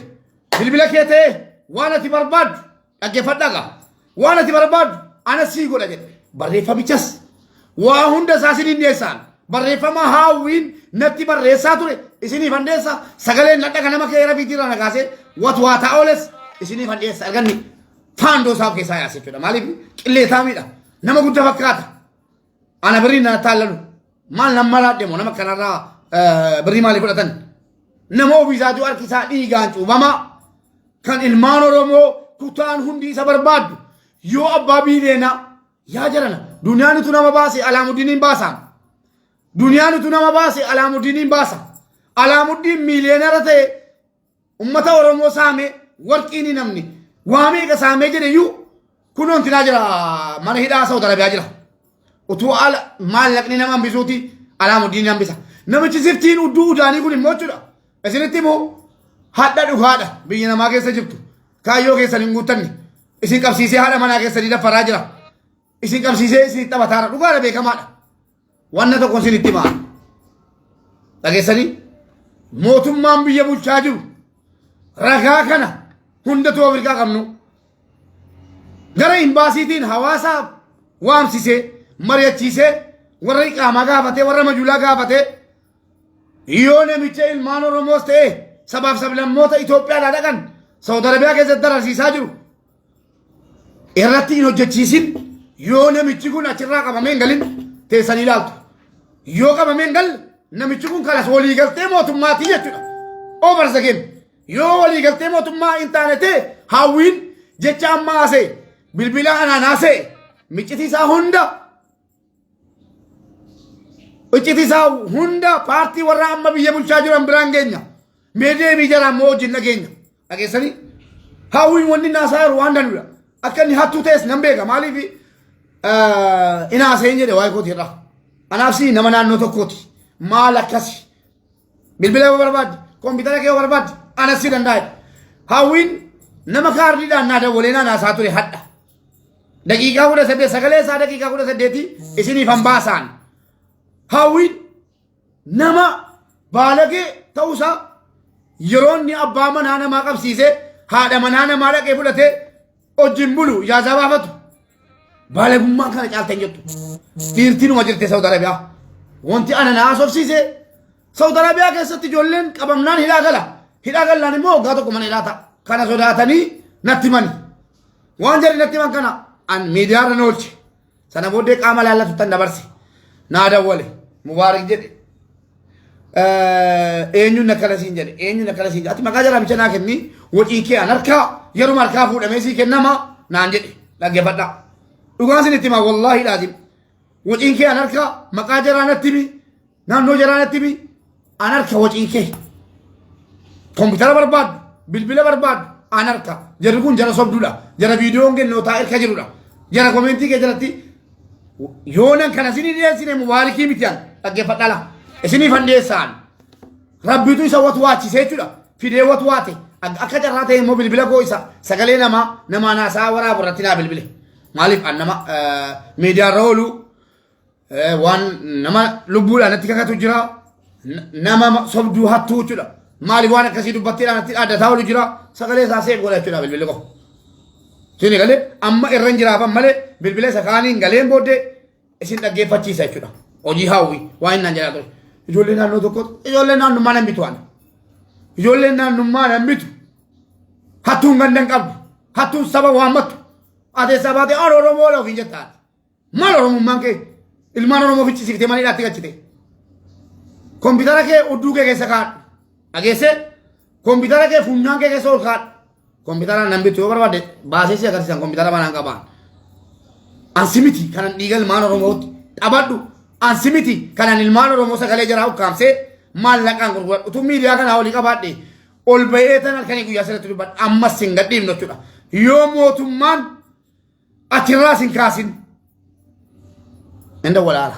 bilbila kee ta'ee waan ati barbaaddu dhaggeeffadhaa qaba waan ati barbaaddu ana sii godha jedhe barreeffamichas waa hunda isaa isin hin dhiyeessaan barreeffama hawwiin natti barreessaa ture isiniif handeessa sagaleen nadhaga nama kee rafiitiirraa nagaasee waa ta'a ooles isiniif handeessa arganni faandoo isaaf keessaa yaase jechuudha maaliif qilleetaa miidha nama guddaa fakkaata ana birrii na taallalu maal nama laadhemo nama kanarraa birrii maalii fudhatan nama ofiisaatu harki isaa dhiigaan cuubamaa kan ilmaan oromoo kutaan hundi isa barbaaddu yoo abbaa biileenaa yaa jarana duniyaanitu nama baase alaamuddiniin baasaan duniyaanitu nama baase alaamuddiniin baasa alaamuddiin miileenara ta'e ummata oromoo saame warqiini namni waa meeqa saamee jedhe iyyuu kunoon tinaa jira mana hidhaa Saudi Arabiyaa jira utuu maallaqni nama hambisuuti alaamuddiniin hambisa namichi siftiin udduu udaanii kun immoo jechuudha isinitti immoo hadha dhugaadha biyya namaa keessa jirtu kaayyoo keessan hin guuttanne isin qabsiisee haadha manaa keessanii daffaraa jira isin qabsiisee isin taphataara dhugaadha beekamaadha wanna tokko isin itti maa dhageessanii mootummaan biyya bulchaa jiru ragaa kana hundatu of hirkaa qabnu gara imbaasiitiin hawaasaaf waamsisee mari'achiisee warra iqaamaa gaafatee warra majuulaa gaafatee yoo namicha ilmaan oromoos ta'e sabaaf sablammoota Itoophiyaadhaa dhaqan Saudi Arabiyaa keessatti dararsiisaa jiru irratti hin hojjechiisin yoo namichi kun achirraa qabamee hin galin teessanii ilaaltu yoo qabamee hin galle namichi kun kanas waliigaltee mootummaatii jechuudha over the game yoo waliigaltee mootummaa hin taane ta'e hawwiin jecha amma haasee bilbila anaan haasee miccitiisaa hunda paartii warra amma biyya bulchaa jiran biraan geenya meedee bijaraan moo wajjin dhageenya dhageessanii hawwiin wanni naasaa jiru waan danudha akka inni hattuu ta'es nan beeka maaliif ina haaseen jedhe waa'ee kooti irraa anaaf si nama naannoo tokkooti maal akkasi bilbila yoo barbaadde koompitara kee yoo barbaadde anas si danda'a hawwiin nama kaardiidhaan naa dawwalee naa naasaa ture hadha daqiiqaa 18 sagalee isaa daqiiqaa 18 isiniif hambaasaan hawwiin nama baalagee ta'uusaa yeroo inni abbaa manaa namaa qabsiisee haadha manaa namaa dhaqee fudhatee wajjin bulu ijaazaa baafatu baalagummaa kana caalteen jettu dhiirtinuma jirte Saudi Arabiyaa wanti ana na haasofsiise Saudi Arabiyaa keessatti ijoolleen qabamnaan hidhaa galaan immoo waggaa tokko mana hidhaa ta'a kana sodaatanii natti mani waan jedhi natti man kana an miidiyaarra noolche sana booddee qaama laallatu tan dabarse naa dawwale mubaarak jedhe eenyuun nakkalasiin jedhe ati maqaa jalaa bichanaa kenni wacii kee an harkaa yeruma harkaa fuudhamee sii kennama naan jedhe dhaggeeffadhaa dhugaan sin itti maa wallaahi laazim wacii kee an harkaa maqaa jalaa natti mi naannoo jalaa natti mi an harka wacii kee koompitara barbaaddu bilbila barbaaddu an harka jarri kun jara sobduudha jara viidiyoon kennootaa irka jirudha jara komentii kee jalatti yoonan kana sinii dhiyeessine mubaarikii mitiyaan dhaggeeffadhaa la isiniif handeessaan rabbitu isa watwaachisee jechuudha fidee watwaate akka carraa ta'e immoo bilbila koo isa sagalee namaa naasaa waraabu irratti naa bilbile maaliif an nama miidiyaarra oolu waan nama lubbuudhaan natti kakatu jira nama sobduu hattuu jechuudha maaliif waan akkasii dubbatteedhaan natti dhaaddataa oolu jira sagalee isaa seef godha jechuudha bilbile koo sini galee amma irra hin jiraafan malee bilbila isa kaaniin galeen booddee isin dhaggeeffachiisa jechuudha hojii hawwii waan hin naan jedhaa ture ijoollee naannoo tokko ijoollee naannummaa nan bitu ana ijoollee naannummaa nan bitu hattuun gandan qabdu hattuun saba waammattu ate sabate oromoo la ofin jettaan mal oromummaan kee ilmaan oromoo fichisiifte manii dhaatti gachite kompitara kee odduu kee keessa kaadhu dhageesse kompitara kee funyaan kee keessa ol kaadhu kompitara nan bitu yoo barbaade baasee si agarsiisan kompitara banaan qabaan ansimiti kanan dhiiga ilmaan oromootti qabadhu ansimiti kanan ilmaan oromoo sagalee jaraa ukkaamsee maallaqaan gurguradhu utuu miidiyaa kana olii qabaadhe ol ba'ee tan halkanii guyyaa sirriitti dubbadhu ammas hin gadhiifnu jechuudha yoo mootummaan achirraas hin kaasin inda walaala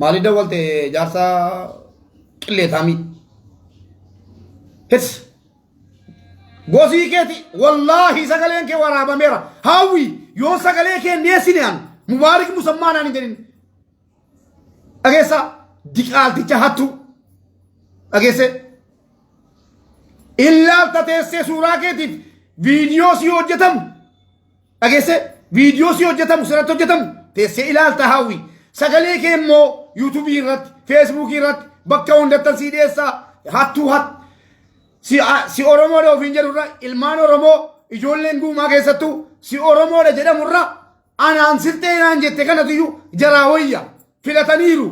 maaliif dawwalte jaarsaa qilleetaamii hits gosii keeti wallaahi sagaleen kee waraabameera hawwi yoo sagalee kee neessine an mubaarik musammaanaan hin jedhin dhageessa diqaalticha hattu dhageesse illaalta teessee suuraa keetiif viidiyoo si hojjetamu dhageesse viidiyoo si hojjetamu sirratti hojjetamu teessee ilaalta hawwi sagalee kee immoo yuutuubii irratti feesbuukii irratti bakka hundattan si dhiyeessaa hattuu hattu si oromoo da ofiin jedhurra ilmaan oromoo ijoolleen guumaa keessattuu si oromoo da jedhamurra anaan sirtee naan jette kanatuyyuu jaraa wayya filataniiru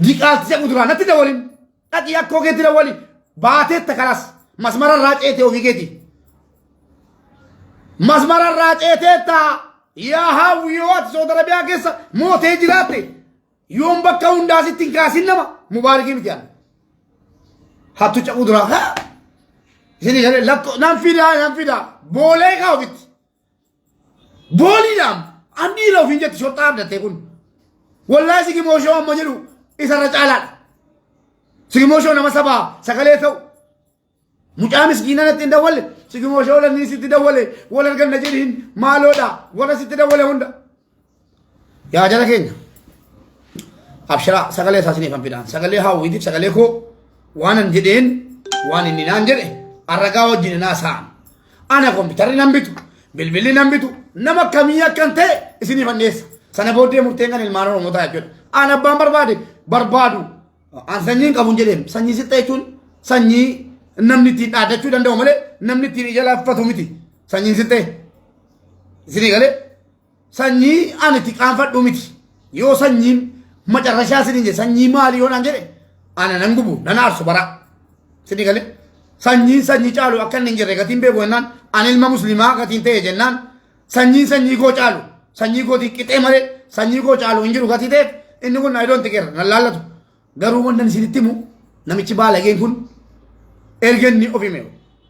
diqaaltisa kuduraa natti dawalin dhaqii akkoo keetti dawalin baateetta kanas masmararraa ceete ofii keeti masmararraa ceeteetta yaa hawwi yoo ati Saudi Arabiyaa keessa mootee jiraatte yoon bakka hundaasitti hin kaasin nama mubaarikii miti ana hattu caquu duraa ha isini gale lakko nan fida boolee kaa ofitti booliidhaam an dhiira ofiin jetti shoxxaa abdattee kun wallaahi sigimooshoo amma jedhu isarra caalaadha sigimooshoo nama sabaa sagalee ta'u mucaa miskiina natti hin dawwalle sigimooshoo lannii sitti dawwale wal arganna jedhiin maaloodha warra sitti dawwale hunda yaa jala keenya abshiraa sagalee isaa siniifan fidaan sagalee hawwiitiif sagalee koo waan an jedheen waan inni naan jedhe arragaa wajjin naa sa'an ana kompiitarri nan bitu bilbilli nan bitu nama kamii akkan ta'e isinii fanneessa sana booddee murteen kan ilmaan oromoo ta'a jechuudha an abbaan barbaadu an sanyiin qabuun jedheen sanyii sitta jechuun sanyii namni ittiin dhaaddachuu danda'u malee namni ittiin ija laaffatu miti sanyiin sittee isinii galee sanyii an itti qaanfadhu miti yoo sanyiin macarrashaa isinii jedhe sanyii maali yoo naan jedhe ana nan gubu nan aarsu bara isinii galee sanyii caalu akka inni hin jirre gatiin beeku jennaan an ilma muslimaa gatiin ta'e jennaan sanyii koo caalu sanyii kootiin qixee malee sanyii koo caalu hin jiru gatii ta'eef inni kun ayidoon tiqeerra nan laallatu garuu wantan isinitti himu namichi baalageen kun erga inni of hime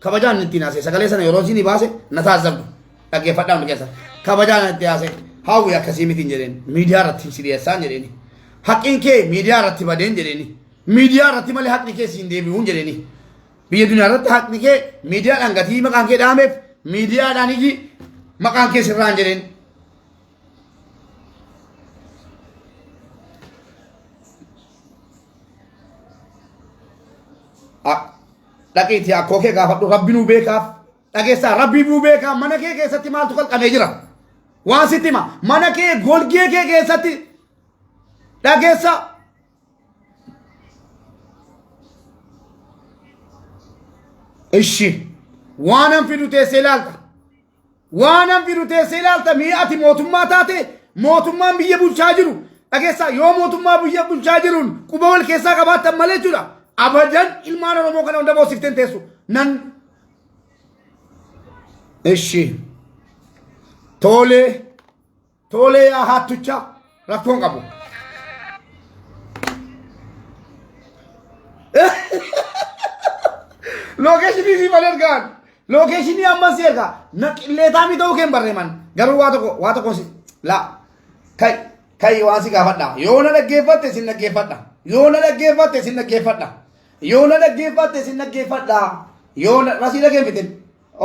kabajaan itti naase sagalee sana yeroo isinii baase na taasiftu dhaggeeffadhaa hundi keessa kabajaan itti naase hawwi akkasii miti hin jedheen miidiyaa irratti si dhiyeessaan jedheeni haqqiin kee miidiyaa irratti badeen jedheeni miidiyaa irratti malee haqni kee siin deebi'uun jedheeni biyya duniyaa irratti haqni kee miidiyaadhaan gatii maqaan kee dhaameef miidiyaadhaan iji maqaan kee sirraan jedheen dhaqiitii akkoo kee gaafadhu rabbi nuu beekaaf dhageessaa rabbii nuu beekaaf mana kee keessatti maaltu qalqamee jira waan sitti hima mana kee golgee kee keessatti dhageessaa ishi waanan fidu teessee ilaalta waanan fidu teessee ilaalta mi'aati mootummaa taate mootummaan biyya bulchaa jiru dhageessaa yoo mootummaa biyya bulchaa jiruun quba wal keessaa qabaattan malee jechuudha abadan ilmaan oromoo kana hunda boosifteen teessu nan ishi tolee yaa hattucha rakkoon qabu lokeeshinii si mal ergaan lokeeshinii ammas si ergaa naqilleetaa mi ta'uu keen barreeman garuu waa tokko si la kai waan si gaafadha yoo na dhaggeeffatte sin dhaggeeffadha yoo na dhaggeeffatte sin dhaggeeffadha yoo na dhaggeeffatte sin dhaggeeffadha yoo na rasii dhaggeeffatin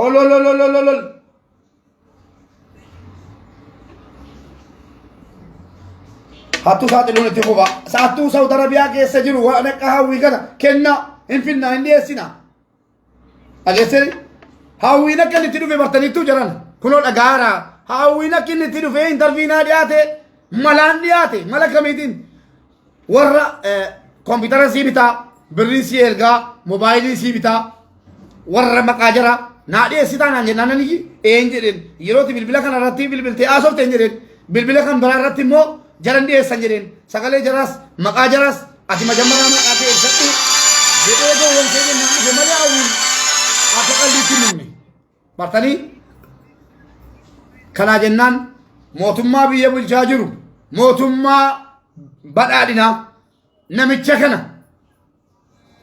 olololololol hattuu saaxiluun itti fufa saattuu Saudi Arabiyaa keessa jiru waan akka hawwii kana kenna hin finna hin dhiyeessina dhageessani hawwiin akka inni itti dhufe bartaniittuu jiran kunoo dhagaara hawwiin akka inni itti dhufe intarviinaa dhiyaate malaan dhiyaate mala kamiitiin warra kompiitara sii bitaa birrii sii ergaa moobaayilii sii bitaa warra maqaa jara naadhee sitaa naan jennaan nani een jedheen yerooti bilbila kana irratti bilbiltee aasofte een jedheen bilbila kan biraa irratti immoo jaran dhiyeessan jedheen sagalee jaraas maqaa jaraas ati majammaraa maqaa ta'e ibsadhu jedhee gowwomsee jennaan dhufe malee hawwiin akka qalbiitti himne bartanii kanaa jennaan mootummaa biyya bulchaa jiru mootummaa badhaadhinaa namicha kana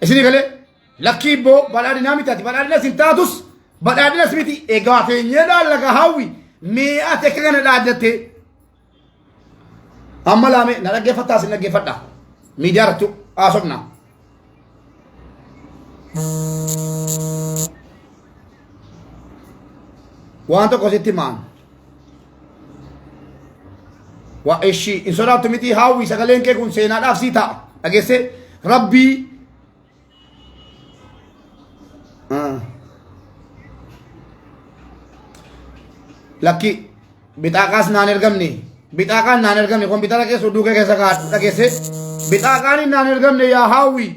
isini galee lakkii ibboo badhaadhinaa mitaati badhaadhinas hin taatus badhaadhinas miti egaa teenyeedhaan laga hawwi mee ati akka kana dhaaddatte amma laame na dhaggeeffattaa sin dhaggeeffadha miidiyaa irratti haasofna waan tokko sitti maan wa ishi in sodaattu miti hawwi sagaleen kee kun seenaadhaaf sii ta'a dhageesse rabbii lakki bixaaqaas naan ergamne bixaaqaan naan ergamne kompiitara keessa duuka keessa kaadhu dhageesse bixaaqaan naan ergamne yaa hawwi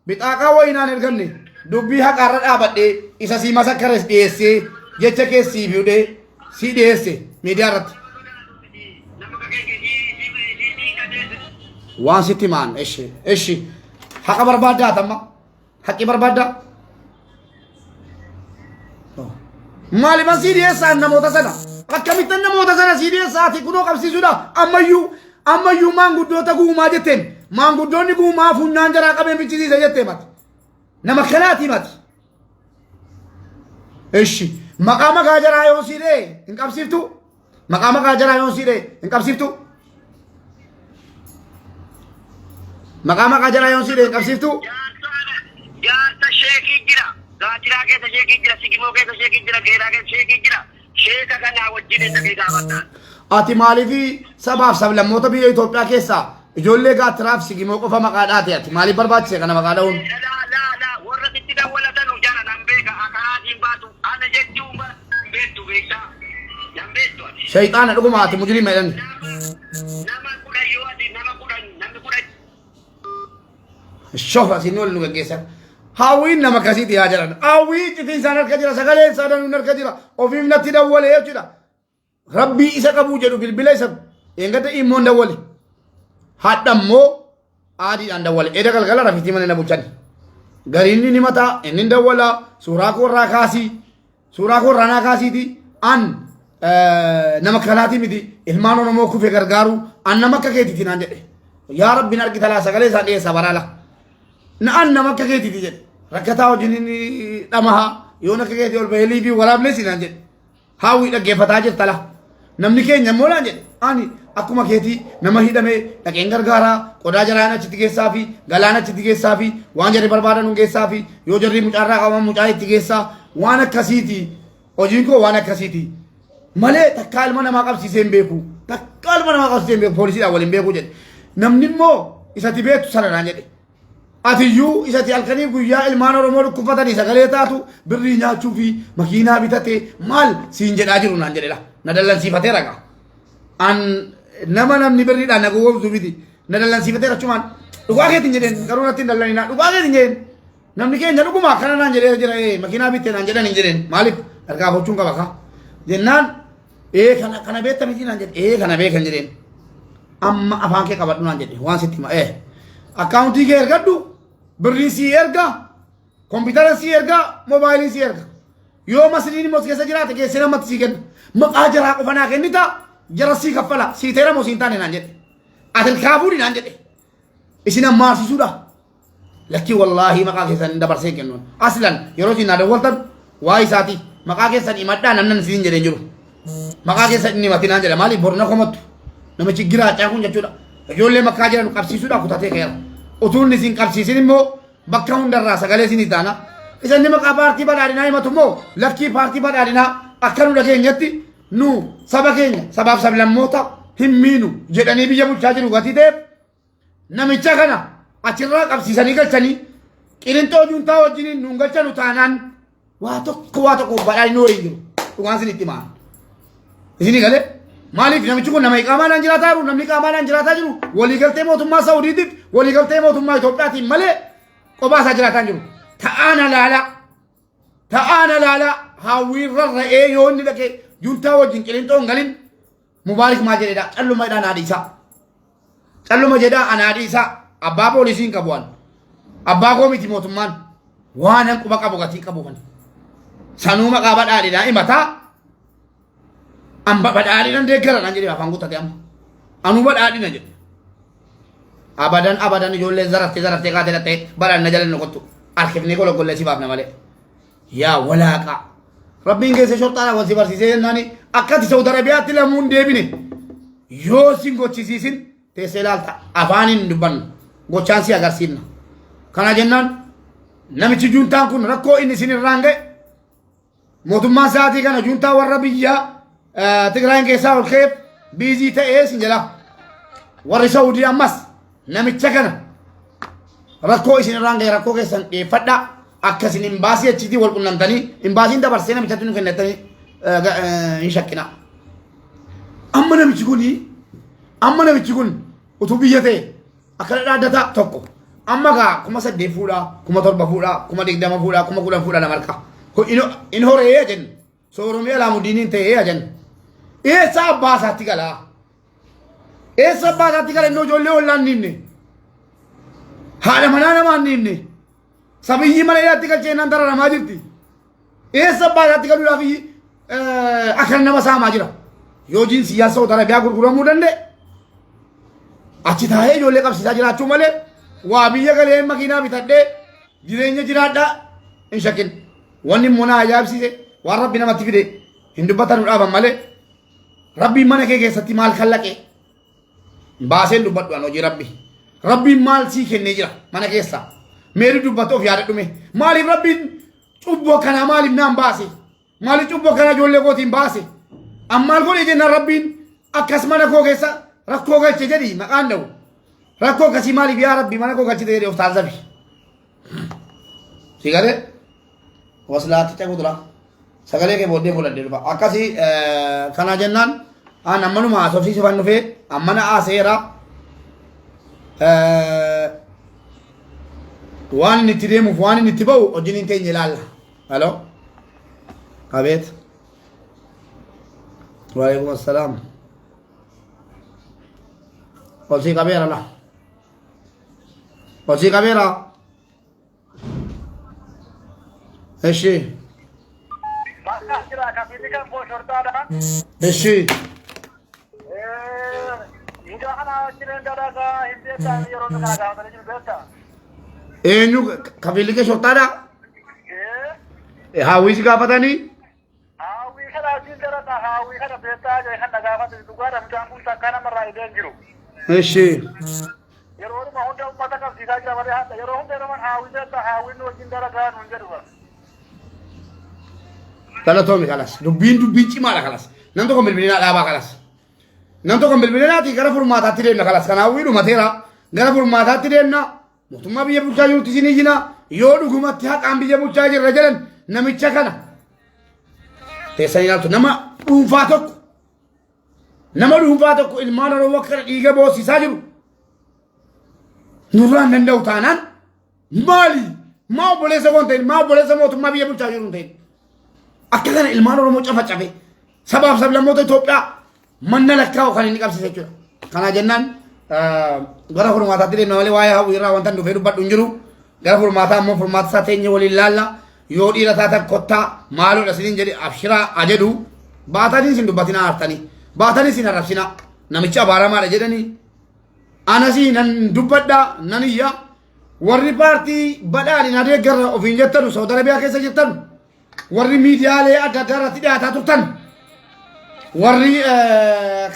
bixaaqaa wayii naan ergamne dubbii haqaarra dhaabadhee isa sii masakkares dhiyeessee jecha keessii fiudhee sii dhiyeesse miidiyaa irratti waan sitti maan eshi haqa barbaaddaa tamma haqi barbaaddaa maaliifan sii dhiyeessaan namoota sana akkamittan namoota sana sii dhiyeessaati kunoo qabsiisuudha ammayyuu maanguddoota guumaa jetteen maanguddoonni guumaa funyaan jaraa qabeen bichisiisa jettee mati nama kanaati mati eshi maqaa maqaa jaraa yoon sii dhee hin qabsiiftu maqaa maqaa jaraa yoon sii dhee hin qabsiiftu maqaa maqaa jaraa yoon sii dhee hin qabsiiftu jaarta sheekii jira gaatiraa keessa sheekii jira sigimoo keessa sheekii jira geeraa keessa sheekii jira sheeka kanaa wajjin isa gaafadhaan ati maaliifi sabaaf sablammoota biyya Itoophiyaa keessaa ijoollee gaatiraaf sigimoo qofa maqaa dhaate ati maaliif barbaachise kana maqaa dha'uun warra itti dawwalatan jala nan beeka akkanaatiin baatu ana jechuun beektu beektaa nan beektu ati shayxaana dhuguma ati mujrima jedhan nama kudhan yoo ati nama kudhan namni kudhan shofa sinni wal nu gaggeessan hawwiin nama akkasiiti yaa jedhan hawwii citiin isaan harka jira sagaleen isaa danuun harka jira ofiif natti dawwale jechuudha rabbii isa qabuu jedhu bilbila isa eengata immoon dawwale hadha immoo aadiidhaan dawwale eda galgala rafitii mana na bulchani gariinni ni mataa inni dawwala suuraa koorraa kaasii suuraa koorraa naa kaasiiti an nama kanaatii miti ilmaan oromoo kufe gargaaru an nama akka keetiiti naan jedhe yaa rabbiin argita laa sagalee isaa dhiyeessa baraala na an nama akka keetiiti jedhe rakkataa wajjin dhamaha yoon akka keetii ol bahee liibii waraableesi naan jedhe haawwii dhaggeeffataa jirta la namni keenya immoo naan jedhe ani akkuma keetii nama hidhamee dhaqeen gargaaraa qodaa jaraan achitti geessaa fi galaan achitti geessaa fi waan jarri barbaadan geessaa fi yoo jarri mucaarraa qaban mucaa itti geessaa waan akkasiiti hojiin koo waan akkasiiti malee takkaa ilma namaa qabsiisee hin beeku takkaa ilma namaa qabsiisee hin beeku poolisiidhaan waliin beeku jedhe namni immoo isatti beektu sana naan jedhe atiyyuu isatti halkanii guyyaa ilmaan oromoo dhukkufatanii sagalee taatu birrii nyaachuu fi makiinaa bitate maal siin jedhaa jiru naan jedhe la na dallansiifatee raqa an nama namni birriidhaan na gowwoomsu miti na dallansiifatee rachumaan dhugaa keetiin jedheen garuu natti hin dallanina dhugaa keetiin jedheen namni keenya dhuguma akkana naan jedhee jira makiinaa bittee naan jedhan hin jedheen maaliif harkaa fochuun qaba ka jennaan kana beekta miti naan jedhe kana beekan jedheen amma afaan kee qabadhu naan jedhe waan sitti hima akkaawuntii kee ergadhu birrii sii erga kompiitara sii erga moobaayilii sii erga yoo masriin immoo keessa jiraate geessee namatti sii kenna maqaa jaraa qofa naa kennita jara sii kaffala sii teera moo siin taane naan jedhe ati ilkaafuudhi naan jedhe isin ammaarsiisuudha lakkii wallaahi maqaa keessan hin dabarsee kennuun aslan yeroo isin naa dawwaltan waa isaati maqaa keessan himadhaa namnan siin jedheen jiru maqaa keessan inni himati naan jedha maaliif borna komattu namichi giraachaa kun jechuudha ijoollee makkaa jiran qabsiisuudha kutatee keera utuun isin qabsiisin immoo bakka hundarraa sagalee isin taana isanni maqaa paartii badhaadhinaa himatu immoo lakkii paartii badhaadhinaa akka nu dhageenyatti nu saba keenya sabaaf sablammoota hin miinu jedhanii biyya bulchaa jiru gatii ta'eef namicha kana achirraa qabsiisanii galchanii qilinxoo juuntaa wajjiniin nuun galchanu taanaan waa tokko badhaadhinoo waliin jiru dhugaan isin itti maan isinii galee maaliif namichi kun nama iqaamaadhaan jiraataa jiru namni iqaamaadhaan jiraataa jiru waliigaltee mootummaa Saawudiitiif waliigaltee mootummaa Itoophiyaatiin malee qophaa isaa jiraataa jiru ta'aan alaala ta'ana lala hawwi rarra'ee yoo inni dhaqe juntaa wajjin qilinxoo hin galin mubaarik maa jedhedha calluma jedha anaadhiisa calluma jedha anaadhiisa abbaa poolisiin qabu'an abbaa koo miti mootummaan waan han quba qabu gatii qabu kan sanuu maqaa badhaadhinaa himataa an badhaadhinan deeggara nan jedhe afaan guutate amma anuu badhaadhina jedhe abadan ijoollee zaraftee kaatee dhattee badhaadhina jala noqottu harkifnee gologollee si baafna malee yaa walaaqa rabbiin keessa shorxaadha wal si barsiisee jennaani akkati Saudi Arabiyaatti lamuun deebine yoo sin gochisiisin teessee ilaalta afaaniin dubbannu gochaan si agarsiifna kana jennaan namichi juntaan kun rakkoo inni isin irraan ga'e mootummaan sa'aatii kana juntaa warra biyya Tigraayin keessaa ol ka'eef biizii ta'ee sin jedha warri Saudii ammas namicha kana rakkoo isin irraan ga'e rakkoo keessan dhiyeeffadha akkasin imbaasii achiitii wal qunnamtanii imbaasiin dabarsee namichatti nu kennatanii hin shakkina amma namichi kun utuu biyya ta'e akkana dhaaddata tokko amma gaa 8,000 fuudhaa 7,000 fuudhaa 20,000 fuudhaa 10,000 fuudhaa nama harka in horee jennu sooromee alaamudiiniin ta'ee jennu eessa abbaa isaatti galaa innoo ijoollee ollaan niimne haadha manaa namaan niimne sabiyyi mana ilaatti galchee nan dararamaa jirti eessa abbaa isaatti galuudhaaf akka nama saamaa jira yoo jiinsiyaa Saudi Arabiyaa gurguramuu danda'e achi taa'ee ijoollee qabsiisaa jiraachuu malee waa biyya galee makiinaa bitadhee jireenya jiraadhaa hin shakkin wanni immoo na ajaa'ibsiise waan rabbi namatti fide hin dubbatan dhaaban malee rabbiin mana kee keessatti maal kallaqe baaseen dubbadhuan hojii rabbiin maal sii kennee jira mana keessaa meeri dubbatu of yaada dhume maaliif rabbiin cubboo akkanaa maaliif naan baase maaliif cubboo akkanaa ijoollee kootiin baase ammaal godhee jennaan rabbiin akkas mana koo keessa rakkoo galche jedhi maqaan dha'u rakkoo akkasii maaliif yaa rabbi mana koo galchite jedhee of taasisafi sigare waslaatti caqudura sagalee kee booddee fuudhadhee dhufa akkasii kana jennaan an ammanuma haasofsiise fan dhufee ammana haaseera waan inni itti deemuuf waan inni itti ba'u hojiin hin teenye ilaalla halo abeet waalaikum assalaam olsii qabeera la olsii qabeera eshi eshi eenyu kafiilli kee shortaadha hawwiisi gaafatanii eshi galatoomii kalas dubbiin cimaadha kalas nam tokko bilbilinaa dhaabaa kalas nam tokko bilbilinaati gara furmaataatti deemna kalas kan hawwii dhumateera gara furmaataatti deemna mootummaa biyya bulchaa jirutti isin iyyina yoo dhugumatti haqaan biyya bulchaa jirra jedhan namicha kana teessanii ilaaltu nama dhuunfaa tokko ilmaan Oromoo kana dhiiga boosisaa jiru nurraan danda'u taanaan maa obboleessa koo hin ta'in maa obboleessa mootummaa biyya bulchaa jiru hin ta'in akka kana ilmaan Oromoo cafacafe sabaaf sablammoota Itoophiyaa manna lakkaa'u kan inni qabsiise jechuudha kana jennaan gara furmaataatti deemna malee waa'ee hawwii irraa wanta dhufee dubbadhu hin jiru gara furmaataa ammoo furmaata isaa teenye waliin laalla yoo dhiira taatan kottaa maaloodha siniin jedhe abshiraa ajedhu baatanii isin dubbatinaa hartanii baatanii isin arrabsinaa namicha abaaramaadha jedhanii anasii nan dubbadhaa nan iyya warri paartii badhaadhinaa deeggarra ofiin jettanu Saudi Arabiyaa keessa jirtan warri miidiyaalee adda addaa irratti dhiyaataa turtan warri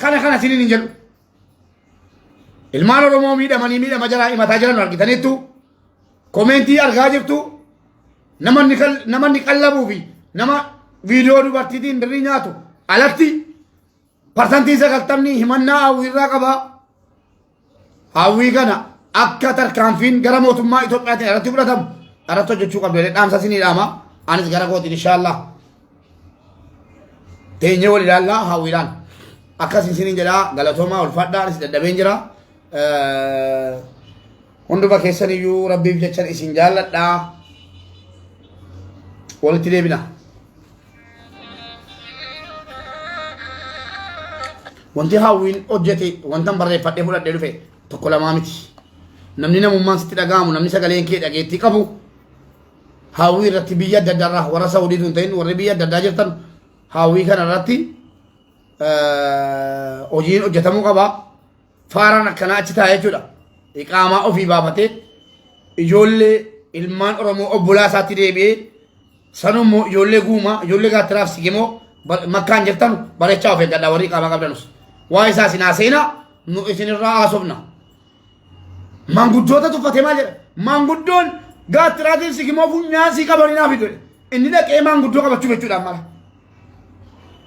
kana siniin hin jedhu ilmaan Oromoo miidhama jalaa himataa jiran argitaniittu komentii argaa jirtu namanni qallabuu fi nama viidiyoo dubartiitiin birrii nyaatu alatti parsantii 90 himannaa hawwii irraa qaba hawwii kana akka tarkaanfiin gara mootummaa Itoophiyaatiin irratti fudhatamu irratti hojjechuu qabdu jedhee dhaamsa sinii dhaama anis gara kootiin inshaallah teenyee wal ilaallaa hawwiidhaan akkasin siniin jedhaa galatoomaa ulfaadhaa anis dadhabeen jira hunduma keessaniyyuu rabbiif jechan isin jaalladhaa walitti deebina. Wanti hawwiin hojjete wantan barreeffadhee fudhadhee dhufe tokko lamaa miti. Namni namummaan sitti dhaga'amu namni sagaleen kee dhageettii qabu hawwii irratti biyya adda addaarraa warra Saawudiitu hin ta'in warri biyya adda addaa jirtan hawwii kana irratti hojiin hojjetamuu qaba. Faaraan akkanaa achi taa'ee jechuudha. Iqaamaa ofii baafatee ijoollee ilmaan Oromoo obbolaa isaatti deebi'ee sanummoo ijoollee guumaa ijoollee gaattiraaf sigimoo makkaan jirtan bareechaa of eeggadhaa warri iqaamaa qabdanus. Waa isaa sinaa seenaa nu isinirraa haasofna. Maanguddoota tuffatee maal jedha? Maanguddoon gaattiraatiif sigimoo funyaasii qabanii naaf hidhu. Inni dhaqee maanguddoo qabachuuf jechuudhaan mala.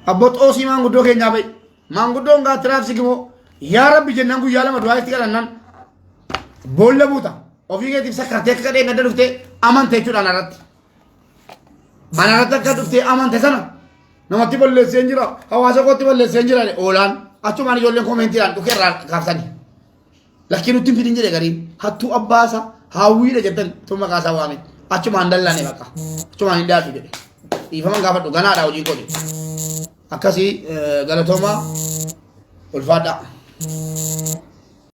Abboo xoosii maanguddoo keenyaa ba'i. Maanguddoon gaattiraaf sigimoo yaa rabbi jennaan guyyaa lama du'aa itti kadhannaan boolla buuta. Ofii keetiif sakkartee akka kadhee gadda dhuftee amante jechuudhaan irratti. Mana irratti akka dhuftee amante sana namatti balleessee hin jira. Hawaasa kootti balleessee hin jira. Oolaan achumaan ijoolleen koomentiidhaan dhukee irraa kaafsanii. Lakkii nutti hin fidin jedhe gariin hattuu abbaasa hawwiidha jettan tun maqaa isaa waame. Achumaan dallaane bakka. Achumaan hin daatu jedhe. Dhiifaman gaafadhu ganaadha hojiin kooti. Akkasii galatoomaa ulfaadhaa.